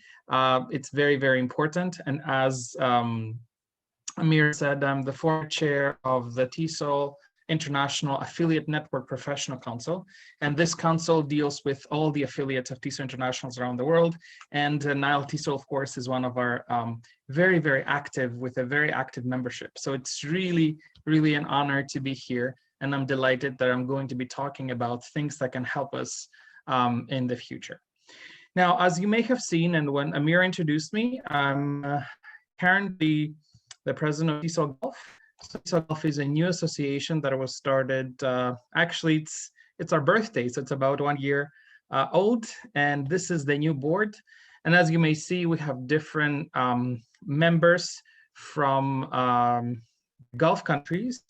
Speaker 4: It's very, very important. And as Amir said, I'm the former chair of the TESOL International Affiliate Network Professional Council. And this council deals with all the affiliates of TESOL Internationals around the world. And NileTESOL, of course, is one of our very, very active, with a very active membership. So it's really, really an honor to be here. And I'm delighted that I'm going to be talking about things that can help us in the future. Now, as you may have seen, and when Amir introduced me, I'm currently the president of Dieselgolf. So Dieselgolf is a new association that was started, actually it's our birthday, so it's about 1 year old, and this is the new board. And as you may see, we have different members from Gulf countries,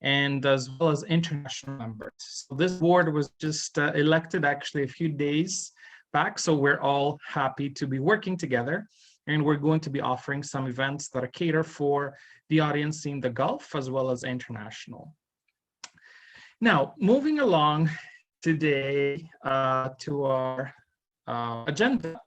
Speaker 4: and as well as international members. So this board was just elected actually a few days back, so we're all happy to be working together, and we're going to be offering some events that are catered for the audience in the Gulf as well as international. Now, moving along today to our agenda.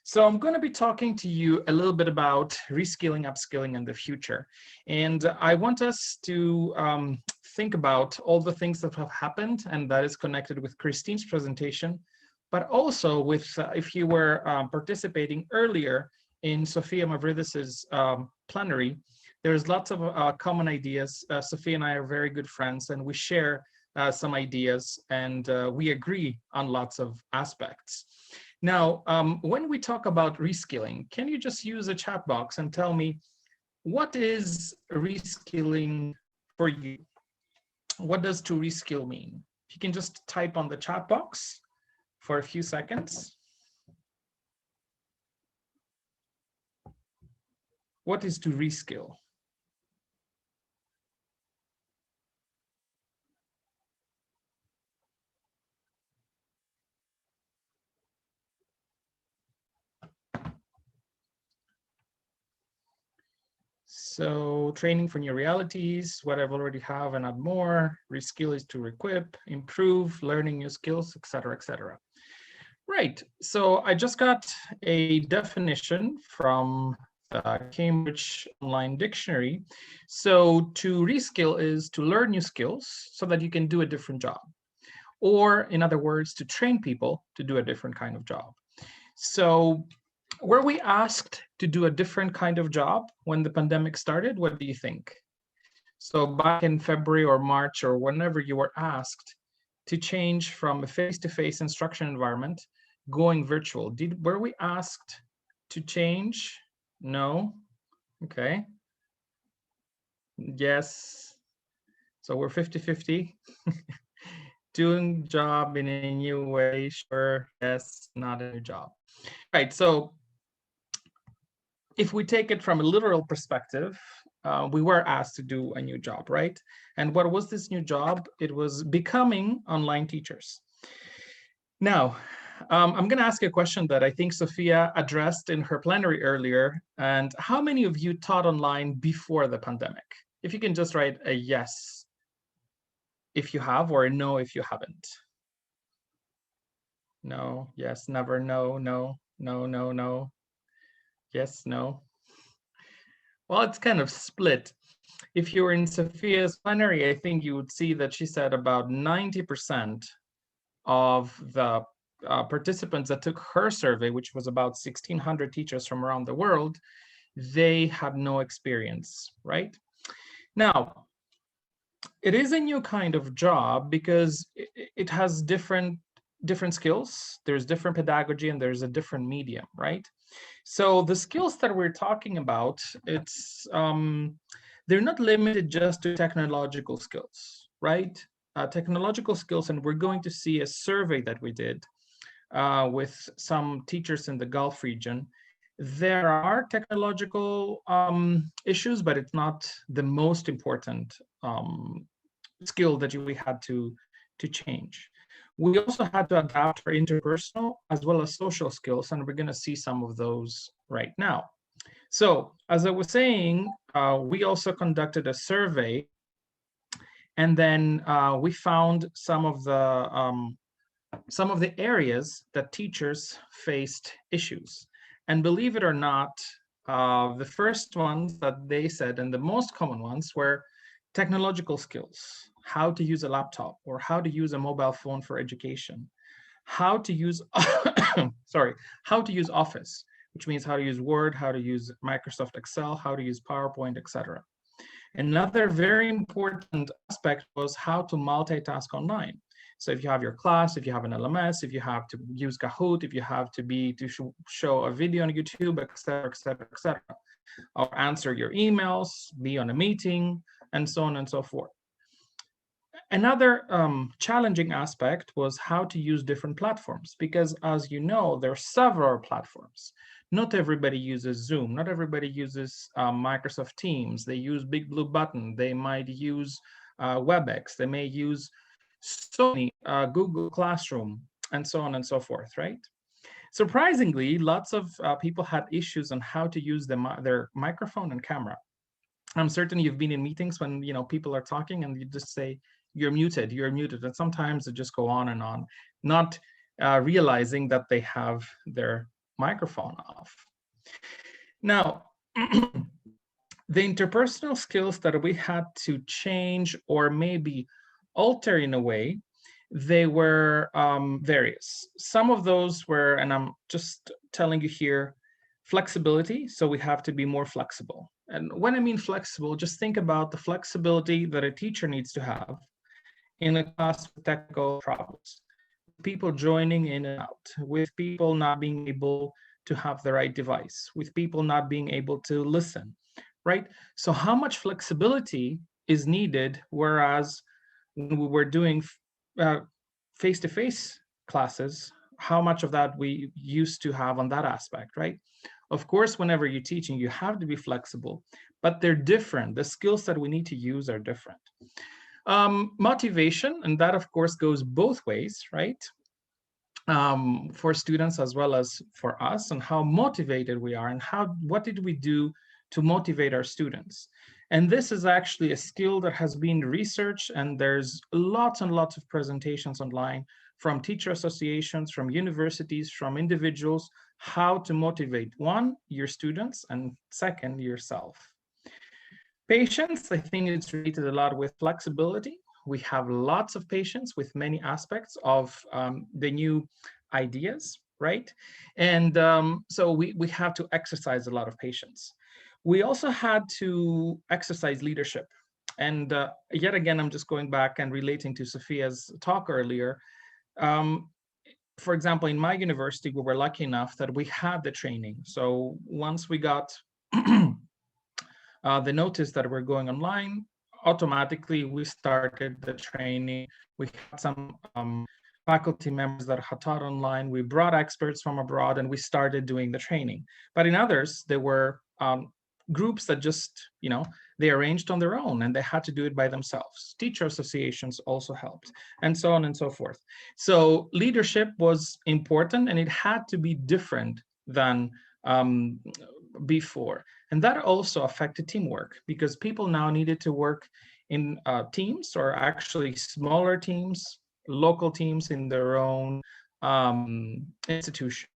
Speaker 4: So I'm going to be talking to you a little bit about reskilling, upskilling in the future. And I want us to think about all the things that have happened, and that is connected with Christine's presentation, but also with, if you were participating earlier in Sophia Mavridis's plenary, there's lots of common ideas. Sophia and I are very good friends, and we share some ideas, and we agree on lots of aspects. Now, when we talk about reskilling, can you just use a chat box and tell me, what is reskilling for you? What does to reskill mean? If you can just type on the chat box for a few seconds. What is to reskill? So training for new realities, what I've already have and add more. Reskill is to requip, improve, learning new skills, etc., etc. Right, so I just got a definition from the Cambridge Online Dictionary. So to reskill is to learn new skills so that you can do a different job. Or in other words, to train people to do a different kind of job. So were we asked to do a different kind of job when the pandemic started? What do you think? So back in February or March or whenever you were asked to change from a face-to-face instruction environment going virtual, were we asked to change? No? Okay. Yes. So we're 50-50. Doing job in a new way, sure, yes, not a new job. Right, so if we take it from a literal perspective, we were asked to do a new job, right? And what was this new job? It was becoming online teachers. Now, I'm going to ask a question that I think Sophia addressed in her plenary earlier. And how many of you taught online before the pandemic? If you can just write a yes if you have, or a no if you haven't. No, yes, never, no, no, no, no, no. Yes, no. Well, it's kind of split. If you were in Sophia's plenary, I think you would see that she said about 90% of the participants that took her survey, which was about 1,600 teachers from around the world, they had no experience, right? Now, it is a new kind of job because it has different skills. There's different pedagogy and there's a different medium, right? So the skills that we're talking about, it's they're not limited just to technological skills, right? Technological skills, and we're going to see a survey that we did with some teachers in the Gulf region. There are technological issues, but it's not the most important skill that we had to change. We also had to adapt our interpersonal as well as social skills, and we're going to see some of those right now. So as I was saying, we also conducted a survey, and then we found some of the areas that teachers faced issues. And believe it or not, the first ones that they said, and the most common ones, were technological skills, how to use a laptop or how to use a mobile phone for education, how to use, how to use Office, which means how to use Word, how to use Microsoft Excel, how to use PowerPoint, etc. Another very important aspect was how to multitask online. So if you have your class, if you have an LMS, if you have to use Kahoot, if you have to show a video on YouTube, etc., etc., etc., or answer your emails, be on a meeting, and so on and so forth. Another challenging aspect was how to use different platforms, because as you know, there are several platforms. Not everybody uses Zoom, not everybody uses Microsoft Teams, they use Big Blue Button, they might use WebEx, they may use Sony, Google Classroom, and so on and so forth, right? Surprisingly, lots of people had issues on how to use their microphone and camera. I'm certain you've been in meetings when people are talking and you just say, you're muted, and sometimes they just go on and on, not realizing that they have their microphone off. Now, the interpersonal skills that we had to change or maybe alter in a way, they were various. Some of those were, and I'm just telling you here, flexibility. So we have to be more flexible. And when I mean flexible, just think about the flexibility that a teacher needs to have in a class with technical problems, people joining in and out, with people not being able to have the right device, with people not being able to listen, right? So how much flexibility is needed, whereas when we were doing face-to-face classes, how much of that we used to have on that aspect, right? Of course, whenever you're teaching, you have to be flexible, but they're different. The skills that we need to use are different. Motivation, and that of course goes both ways, right? For students as well as for us, and how motivated we are, and what did we do to motivate our students. And this is actually a skill that has been researched, and there's lots and lots of presentations online from teacher associations, from universities, from individuals, how to motivate, one, your students, and second, yourself. Patience, I think it's related a lot with flexibility. We have lots of patience with many aspects of the new ideas, right? And so we have to exercise a lot of patience. We also had to exercise leadership. And yet again, I'm just going back and relating to Sophia's talk earlier. For example, in my university, we were lucky enough that we had the training. So once we got the notice that we're going online, automatically we started the training. We had some faculty members that had taught online. We brought experts from abroad and we started doing the training. But in others, there were groups that just, they arranged on their own and they had to do it by themselves. Teacher associations also helped, and so on and so forth. So leadership was important, and it had to be different than before. And that also affected teamwork, because people now needed to work in teams, or actually smaller teams, local teams in their own institution.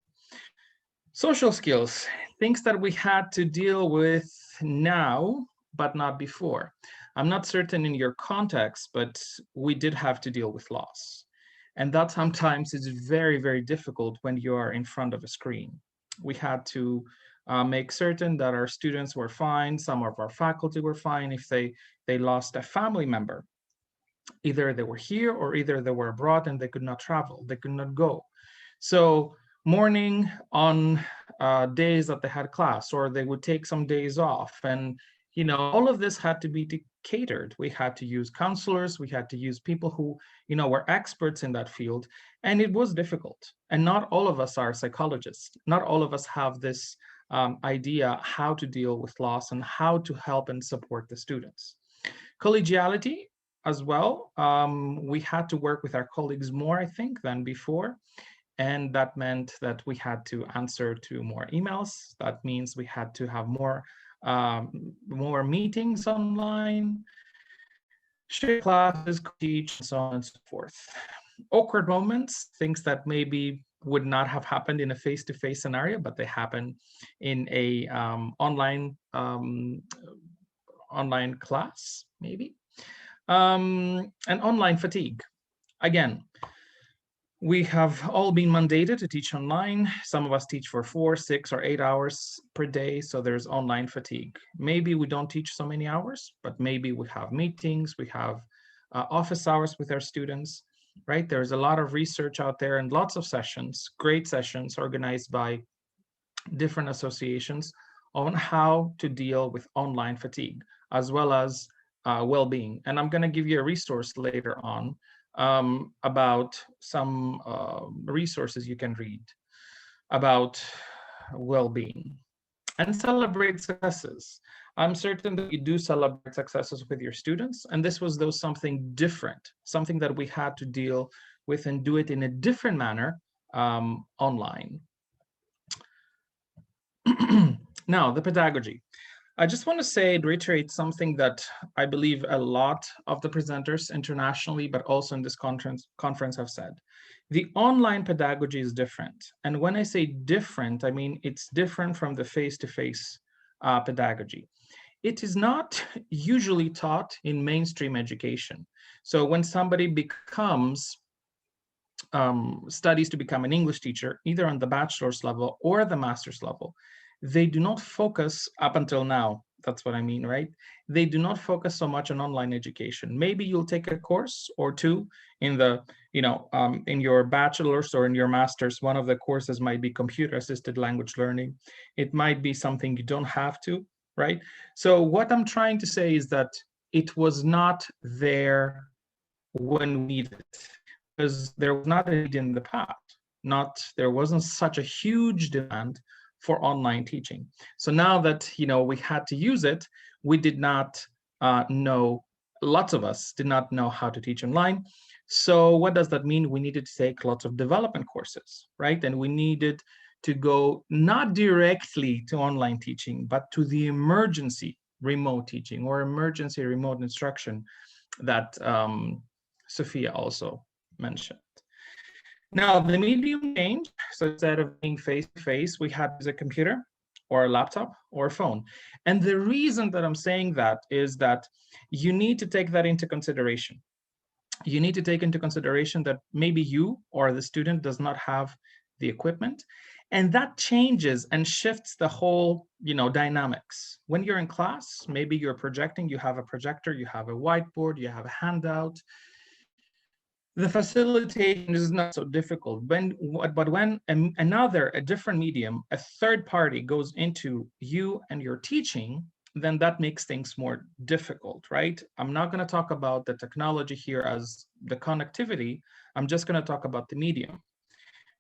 Speaker 4: Social skills, things that we had to deal with now, but not before. I'm not certain in your context, but we did have to deal with loss. And that sometimes is very, very difficult when you are in front of a screen. We had to make certain that our students were fine. Some of our faculty were fine if they lost a family member. Either they were here or either they were abroad and they could not travel, they could not go. So mourning on days that they had class, or they would take some days off. And, all of this had to be catered. We had to use counselors, we had to use people who, were experts in that field. And it was difficult. And not all of us are psychologists. Not all of us have this idea how to deal with loss and how to help and support the students. Collegiality as well. We had to work with our colleagues more, I think, than before. And that meant that we had to answer to more emails. That means we had to have more meetings online, share classes, teach, and so on and so forth. Awkward moments, things that maybe would not have happened in a face-to-face scenario, but they happen in a online class, maybe. And online fatigue. Again, we have all been mandated to teach online. Some of us teach for 4, 6, or 8 hours per day, so there's online fatigue. Maybe we don't teach so many hours, but maybe we have meetings, we have office hours with our students, right? There's a lot of research out there and lots of sessions, great sessions organized by different associations on how to deal with online fatigue, as well as well-being. And I'm going to give you a resource later on about some resources you can read about well-being. And celebrate successes. I'm certain that you do celebrate successes with your students, and this was though something different, something that we had to deal with and do it in a different manner online. Now, the pedagogy. I just want to reiterate something that I believe a lot of the presenters internationally, but also in this conference have said. The online pedagogy is different. And when I say different, I mean it's different from the face-to-face pedagogy. It is not usually taught in mainstream education. So when somebody becomes, studies to become an English teacher, either on the bachelor's level or the master's level, they do not focus up until now, That's what I mean, right? They do not focus so much on online education. Maybe you'll take a course or two in the, in your bachelor's or in your master's. One of the courses might be computer-assisted language learning. It might be something you don't have to, right? So what I'm trying to say is that it was not there when we needed it, because there was not a need in the past. There wasn't such a huge demand for online teaching. So now that we had to use it, we did not know. Lots of us did not know how to teach online. So what does that mean? We needed to take lots of development courses, right? And we needed to go not directly to online teaching, but to the emergency remote teaching or emergency remote instruction that Sophia also mentioned. Now, the medium changed. So instead of being face-to-face, we had to use a computer or a laptop or a phone. And the reason that I'm saying that is that you need to take that into consideration. You need to take into consideration that maybe you or the student does not have the equipment, and that changes and shifts the whole dynamics. When you're in class, maybe you're projecting, you have a projector, you have a whiteboard, you have a handout. The facilitation is not so difficult. But when a different medium, a third party goes into you and your teaching, then that makes things more difficult, right? I'm not going to talk about the technology here as the connectivity. I'm just going to talk about the medium.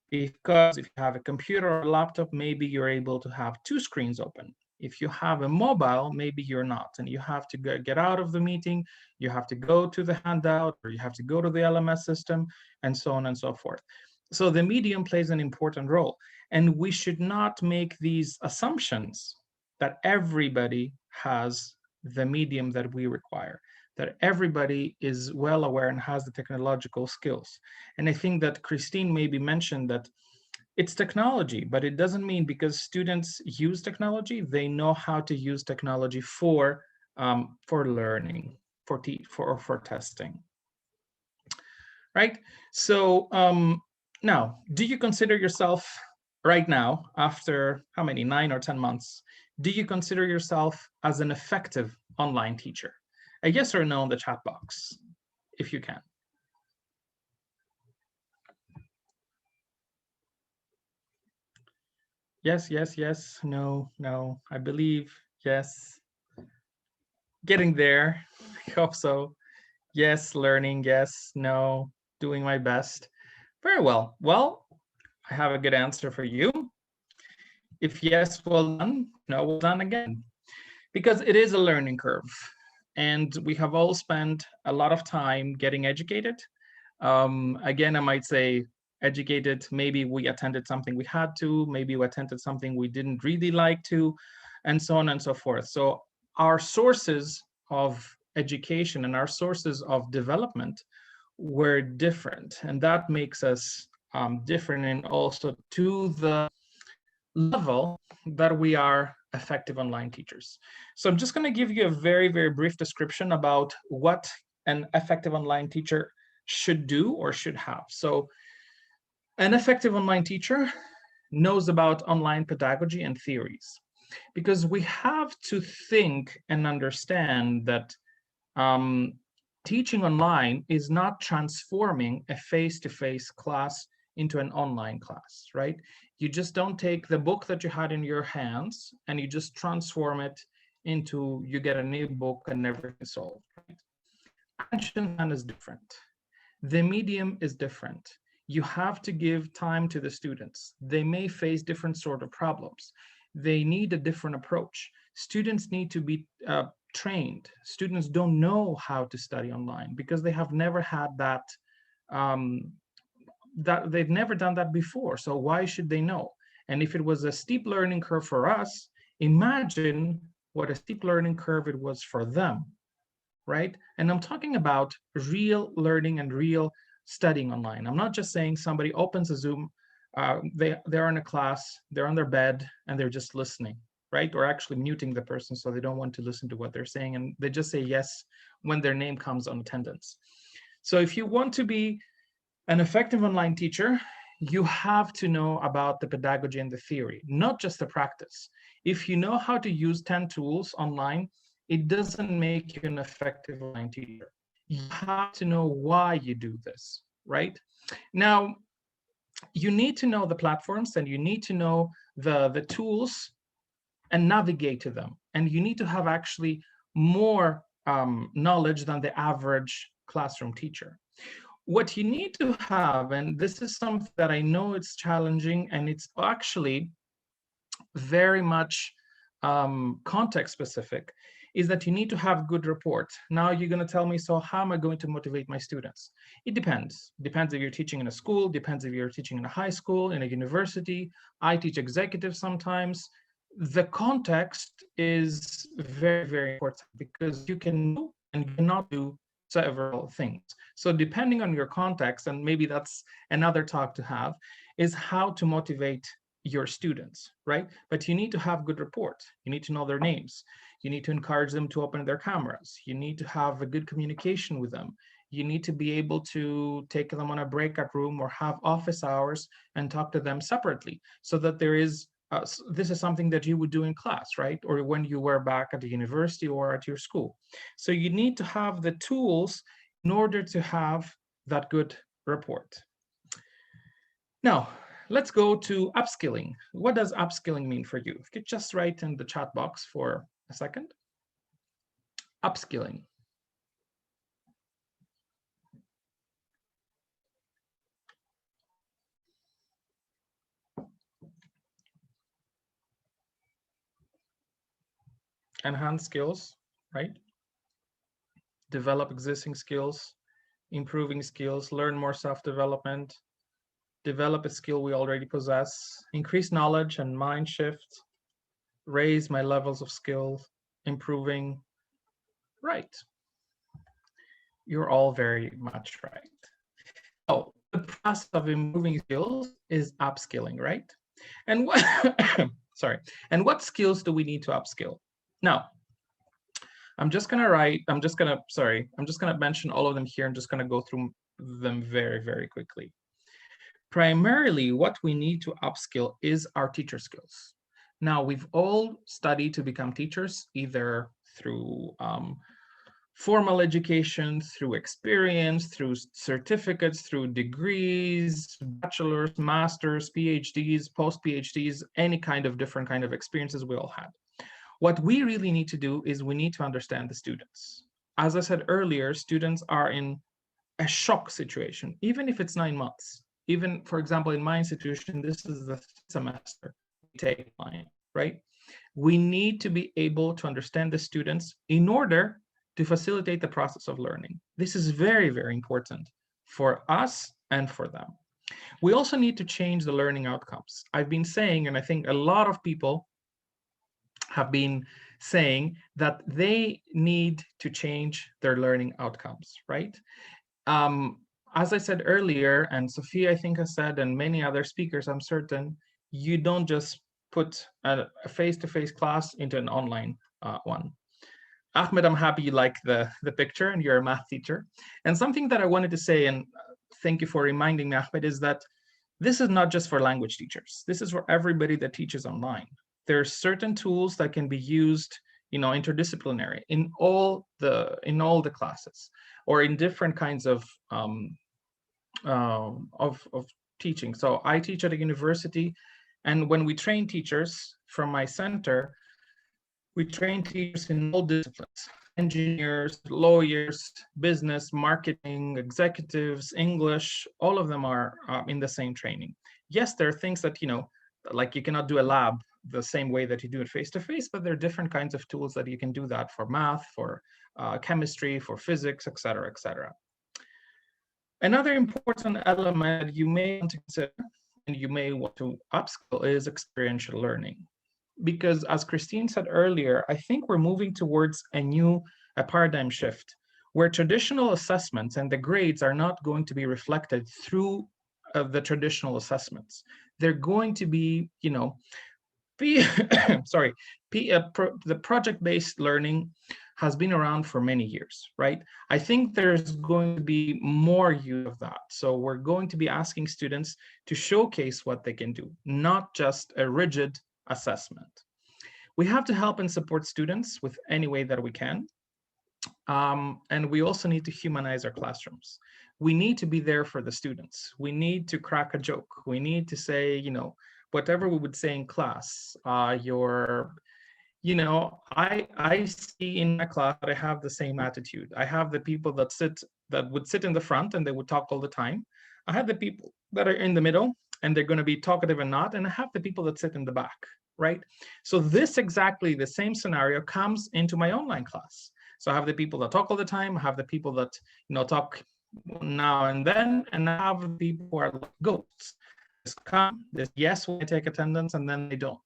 Speaker 4: Because if you have a computer or a laptop, maybe you're able to have two screens open. If you have a mobile, maybe you're not, and you have to get out of the meeting, you have to go to the handout, or you have to go to the LMS system, and so on and so forth. So the medium plays an important role, and we should not make these assumptions that everybody has the medium that we require, that everybody is well aware and has the technological skills. And I think that Christine maybe mentioned that it's technology, but it doesn't mean because students use technology, they know how to use technology for learning, for testing, right? So now, do you consider yourself right now, after how many, 9 or 10 months, do you consider yourself as an effective online teacher? A yes or no in the chat box, if you can. Yes, yes, yes, no, no, I believe, yes. Getting there, I hope so. Yes, learning, yes, no, doing my best. Very well. Well, I have a good answer for you. If yes, well done, no, well done again. Because it is a learning curve. And we have all spent a lot of time getting educated. Again, I might say educated, maybe we attended something we had to, maybe we attended something we didn't really like to, and so on and so forth. So our sources of education and our sources of development were different, and that makes us different, and also to the level that we are effective online teachers. So I'm just going to give you a very, very brief description about what an effective online teacher should do or should have. So an effective online teacher knows about online pedagogy and theories, because we have to think and understand that teaching online is not transforming a face-to-face class into an online class, right? You just don't take the book that you had in your hands and you just transform it into, you get a new book and everything's solved, right? Attention span is different. The medium is different. You have to give time to the students. They may face different sort of problems. They need a different approach. Students need to be trained. Students don't know how to study online because they have never had that, they've never done that before. So why should they know? And if it was a steep learning curve for us, imagine what a steep learning curve it was for them, right? And I'm talking about real learning and real studying online. I'm not just saying somebody opens a Zoom, they're in a class, they're on their bed, and they're just listening, right? Or actually muting the person so they don't want to listen to what they're saying, and they just say yes when their name comes on attendance. So if you want to be an effective online teacher, you have to know about the pedagogy and the theory, not just the practice. If you know how to use 10 tools online, it doesn't make you an effective online teacher. You have to know why you do this, right? Now, you need to know the platforms and you need to know the tools and navigate to them. And you need to have actually more knowledge than the average classroom teacher. What you need to have, and this is something that I know it's challenging and it's actually very much context specific, is that you need to have good reports. Now you're going to tell me, so how am I going to motivate my students? It depends. Depends if you're teaching in a school, depends if you're teaching in a high school, in a university. I teach executives sometimes. The context is very, very important because you can do and cannot do several things. So depending on your context, and maybe that's another talk to have, is how to motivate your students, right? But you need to have good reports. You need to know their names. You need to encourage them to open their cameras. You need to have a good communication with them. You need to be able to take them on a breakout room or have office hours and talk to them separately so that there is, this is something that you would do in class, right? Or when you were back at the university or at your school. So you need to have the tools in order to have that good report. Now, let's go to upskilling. What does upskilling mean for you? If you could just write in the chat box for a second. Upskilling. Enhance skills, right? Develop existing skills, improving skills, learn more self-development, develop a skill we already possess, increase knowledge and mind shift, raise my levels of skills, improving, right. You're all very much right. Oh, the process of improving skills is upskilling, right? And what, sorry, and what skills do we need to upskill? Now, I'm just gonna mention all of them here. I'm just gonna go through them very, very quickly. Primarily, what we need to upskill is our teacher skills. Now, we've all studied to become teachers, either through formal education, through experience, through certificates, through degrees, bachelor's, master's, PhDs, post-PhDs, any kind of different kind of experiences we all had. What we really need to do is we need to understand the students. As I said earlier, students are in a shock situation, even if it's 9 months. Even, for example, in my institution, this is the semester we take mine, right? We need to be able to understand the students in order to facilitate the process of learning. This is very, very important for us and for them. We also need to change the learning outcomes. I've been saying, and I think a lot of people have been saying that they need to change their learning outcomes, right? As I said earlier, and Sophia, I think, has said, and many other speakers, I'm certain, you don't just put a face-to-face class into an online one. Ahmed, I'm happy you like the picture and you're a math teacher. And something that I wanted to say, and thank you for reminding me, Ahmed, is that this is not just for language teachers. This is for everybody that teaches online. There are certain tools that can be used, interdisciplinary in all the classes, or in different kinds of teaching. So I teach at a university, and when we train teachers from my center, we train teachers in all disciplines: engineers, lawyers, business, marketing, executives, English. All of them are in the same training. Yes, there are things that, like you cannot do a lab the same way that you do it face-to-face, but there are different kinds of tools that you can do that for math, for chemistry, for physics, et cetera, et cetera. Another important element you may want to consider and you may want to upskill is experiential learning. Because as Christine said earlier, I think we're moving towards a paradigm shift where traditional assessments and the grades are not going to be reflected through the traditional assessments. They're going to be, the project-based learning has been around for many years, right? I think there's going to be more use of that. So we're going to be asking students to showcase what they can do, not just a rigid assessment. We have to help and support students with any way that we can. And we also need to humanize our classrooms. We need to be there for the students. We need to crack a joke. We need to say, you know, whatever we would say in class, I see in my class that I have the same attitude. I have the people that would sit in the front and they would talk all the time. I have the people that are in the middle and they're going to be talkative and not, and I have the people that sit in the back, right? So this exactly the same scenario comes into my online class. So I have the people that talk all the time, I have the people that, you know, talk now and then, and I have the people who are like ghosts. Just come, this yes when I take attendance, and then they don't.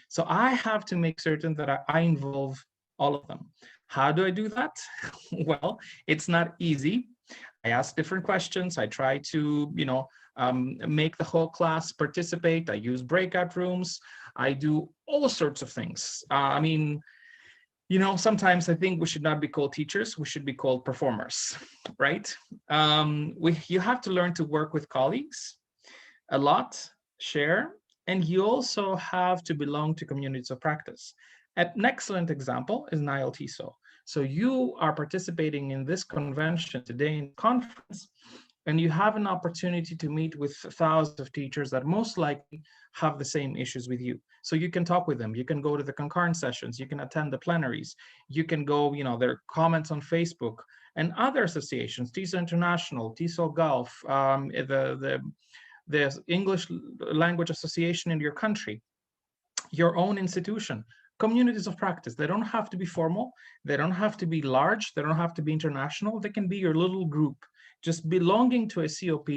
Speaker 4: So I have to make certain that I involve all of them. How do I do that? Well, it's not easy. I ask different questions. I try to, you know, make the whole class participate. I use breakout rooms. I do all sorts of things. I mean, you know, sometimes I think we should not be called teachers. We should be called performers, right? You have to learn to work with colleagues a lot, share, and you also have to belong to communities of practice. An excellent example is NileTESOL. So you are participating in this convention today in conference, and you have an opportunity to meet with thousands of teachers that most likely have the same issues with you. So you can talk with them, you can go to the concurrent sessions, you can attend the plenaries, you can go, you know, their comments on Facebook and other associations, TESOL International, Dieselgolf, the English Language Association in your country, your own institution, communities of practice. They don't have to be formal, they don't have to be large, they don't have to be international, they can be your little group. Just belonging to a COP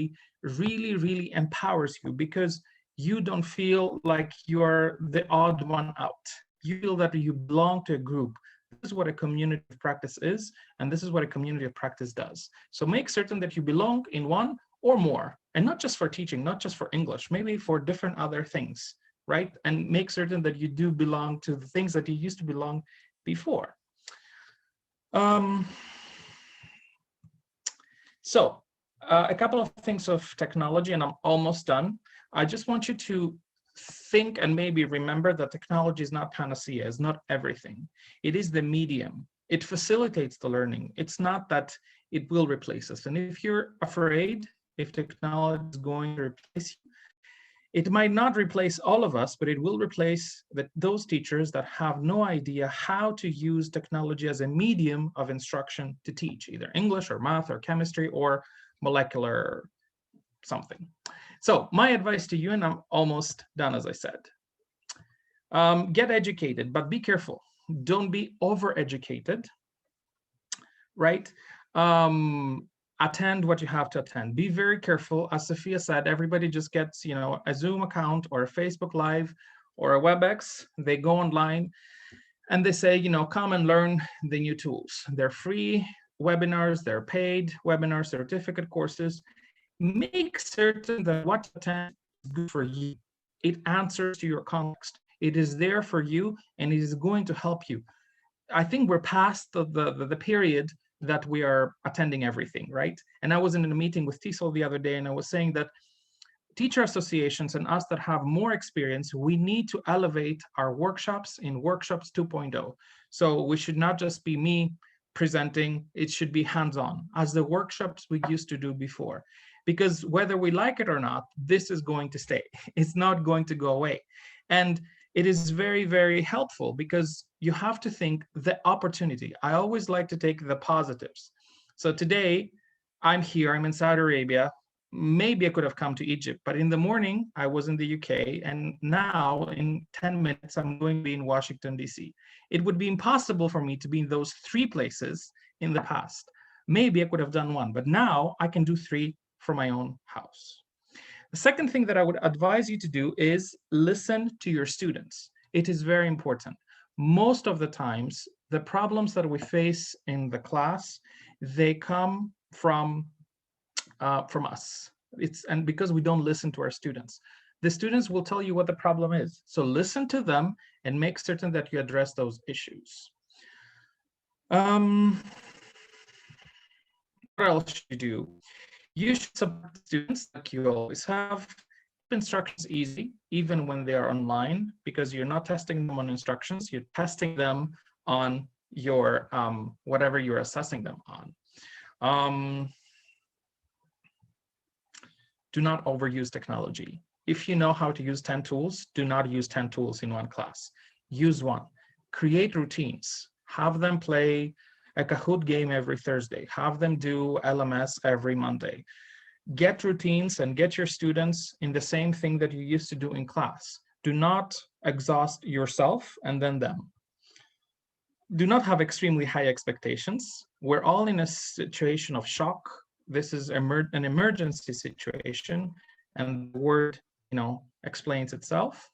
Speaker 4: really, really empowers you because you don't feel like you're the odd one out. You feel that you belong to a group. This is what a community of practice is, and this is what a community of practice does. So make certain that you belong in one or more, and not just for teaching, not just for English, maybe for different other things, right? And make certain that you do belong to the things that you used to belong before. So a couple of things of technology, and I'm almost done. I just want you to think and maybe remember that technology is not panacea, it's not everything. It is the medium. It facilitates the learning. It's not that it will replace us. And if you're afraid, if technology is going to replace you, it might not replace all of us, but it will replace those teachers that have no idea how to use technology as a medium of instruction to teach, either English or math or chemistry or molecular something. So my advice to you, and I'm almost done, as I said, get educated, but be careful. Don't be overeducated, right? Attend what you have to attend. Be very careful. As Sophia said, everybody just gets, you know, a Zoom account or a Facebook Live or a WebEx. They go online and they say, you know, come and learn the new tools. They're free webinars, they're paid webinars, certificate courses. Make certain that what you attend is good for you. It answers to your context. It is there for you and it is going to help you. I think we're past the period that we are attending everything, right? And I was in a meeting with TESOL the other day, and I was saying that teacher associations and us that have more experience, we need to elevate our workshops in Workshops 2.0. So we should not just be me presenting, it should be hands-on, as the workshops we used to do before. Because whether we like it or not, this is going to stay. It's not going to go away. And it is very, very helpful because you have to think the opportunity. I always like to take the positives. So today, I'm here, I'm in Saudi Arabia. Maybe I could have come to Egypt, but in the morning, I was in the UK, and now in 10 minutes, I'm going to be in Washington, DC. It would be impossible for me to be in those 3 places in the past. Maybe I could have done 1, but now I can do 3 from my own house. The second thing that I would advise you to do is listen to your students. It is very important. Most of the times, the problems that we face in the class, they come from us. And because we don't listen to our students. The students will tell you what the problem is. So listen to them and make certain that you address those issues. What else should you do? You should support students like you always have. Keep instructions easy, even when they are online, because you're not testing them on instructions, you're testing them on your whatever you're assessing them on. Do not overuse technology. If you know how to use 10 tools, do not use 10 tools in one class. Use one. Create routines. Have them play a Kahoot game every Thursday. Have them do LMS every Monday. Get routines and get your students in the same thing that you used to do in class. Do not exhaust yourself and then them. Do not have extremely high expectations. We're all in a situation of shock. This is an emergency situation, and the word, explains itself.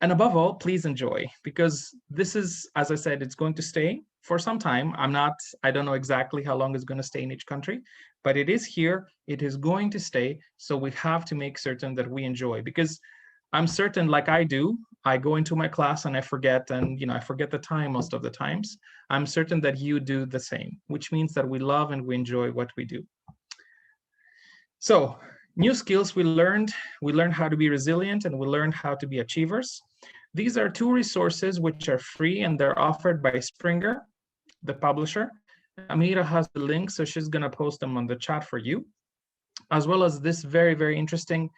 Speaker 4: And above all, please enjoy, because this is, as I said, it's going to stay for some time. I don't know exactly how long it's going to stay in each country, but it is here, it is going to stay. So we have to make certain that we enjoy, because I'm certain, like I do, I go into my class and I forget, and I forget the time most of the times. I'm certain that you do the same, which means that we love and we enjoy what we do. So, new skills we learned how to be resilient, and we learned how to be achievers. These are 2 resources which are free, and they're offered by Springer, the publisher. Amira has the link, so she's going to post them on the chat for you, as well as this very, very interesting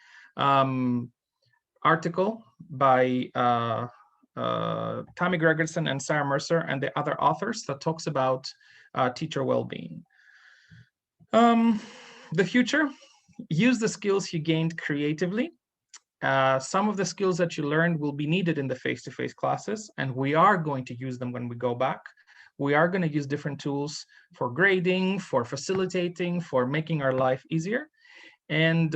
Speaker 4: article by Tammy Gregerson and Sarah Mercer and the other authors that talks about teacher well-being. The future, use the skills you gained creatively. Some of the skills that you learned will be needed in the face-to-face classes, and we are going to use them when we go back. We are going to use different tools for grading, for facilitating, for making our life easier. And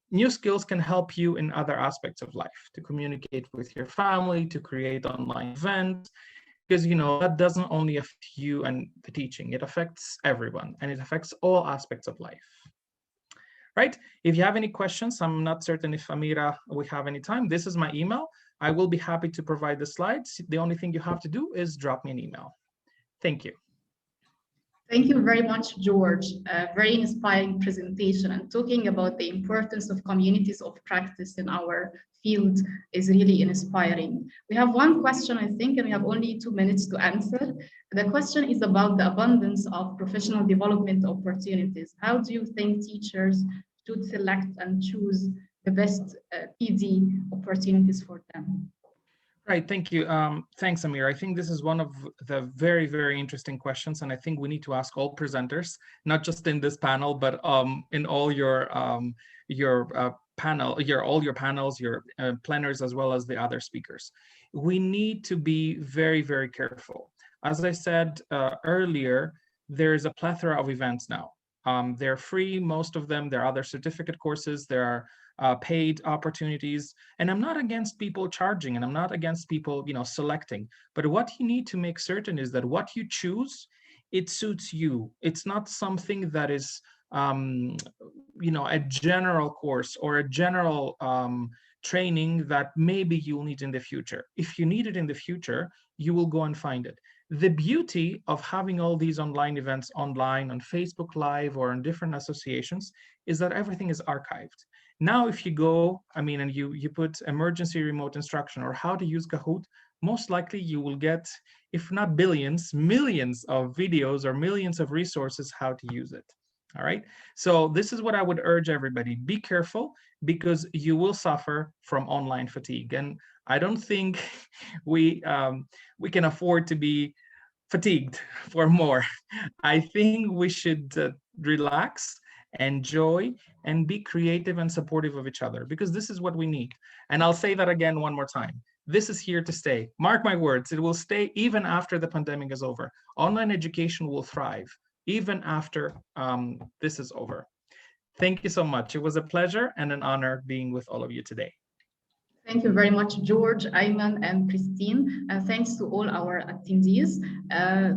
Speaker 4: new skills can help you in other aspects of life, to communicate with your family, to create online events, because that doesn't only affect you and the teaching, it affects everyone, and it affects all aspects of life. Right? If you have any questions, I'm not certain if Amira, we have any time. This is my email. I will be happy to provide the slides. The only thing you have to do is drop me an email. Thank you.
Speaker 1: Thank you very much, George. A very inspiring presentation, and talking about the importance of communities of practice in our field is really inspiring. We have one question, I think, and we have only 2 minutes to answer. The question is about the abundance of professional development opportunities. How do you think teachers should select and choose the best PD opportunities for them?
Speaker 4: Right, thank you. Thanks, Amir. I think this is one of the very, very interesting questions, and I think we need to ask all presenters, not just in this panel, but in all your panels, your planners, as well as the other speakers. We need to be very, very careful. As I said earlier, there is a plethora of events now. They're free, most of them. There are other certificate courses. There are paid opportunities, and I'm not against people charging, and I'm not against people, selecting. But what you need to make certain is that what you choose, it suits you. It's not something that is, a general course or a general training that maybe you'll need in the future. If you need it in the future, you will go and find it. The beauty of having all these online events online on Facebook Live or in different associations is that everything is archived. Now, if you go, and you put emergency remote instruction or how to use Kahoot, most likely you will get, if not billions, millions of videos or millions of resources how to use it. All right. So this is what I would urge everybody. Be careful, because you will suffer from online fatigue. And I don't think we can afford to be fatigued for more. I think we should relax, enjoy, and be creative and supportive of each other, because this is what we need. And I'll say that again one more time. This is here to stay. Mark my words, it will stay even after the pandemic is over. Online education will thrive even after this is over. Thank you so much. It was a pleasure and an honor being with all of you today.
Speaker 1: Thank you very much, George, Aiman, and Christine. And thanks to all our attendees.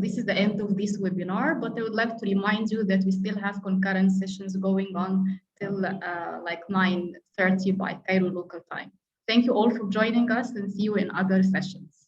Speaker 1: This is the end of this webinar, but I would like to remind you that we still have concurrent sessions going on till like 9:30 by Cairo local time. Thank you all for joining us, and see you in other sessions.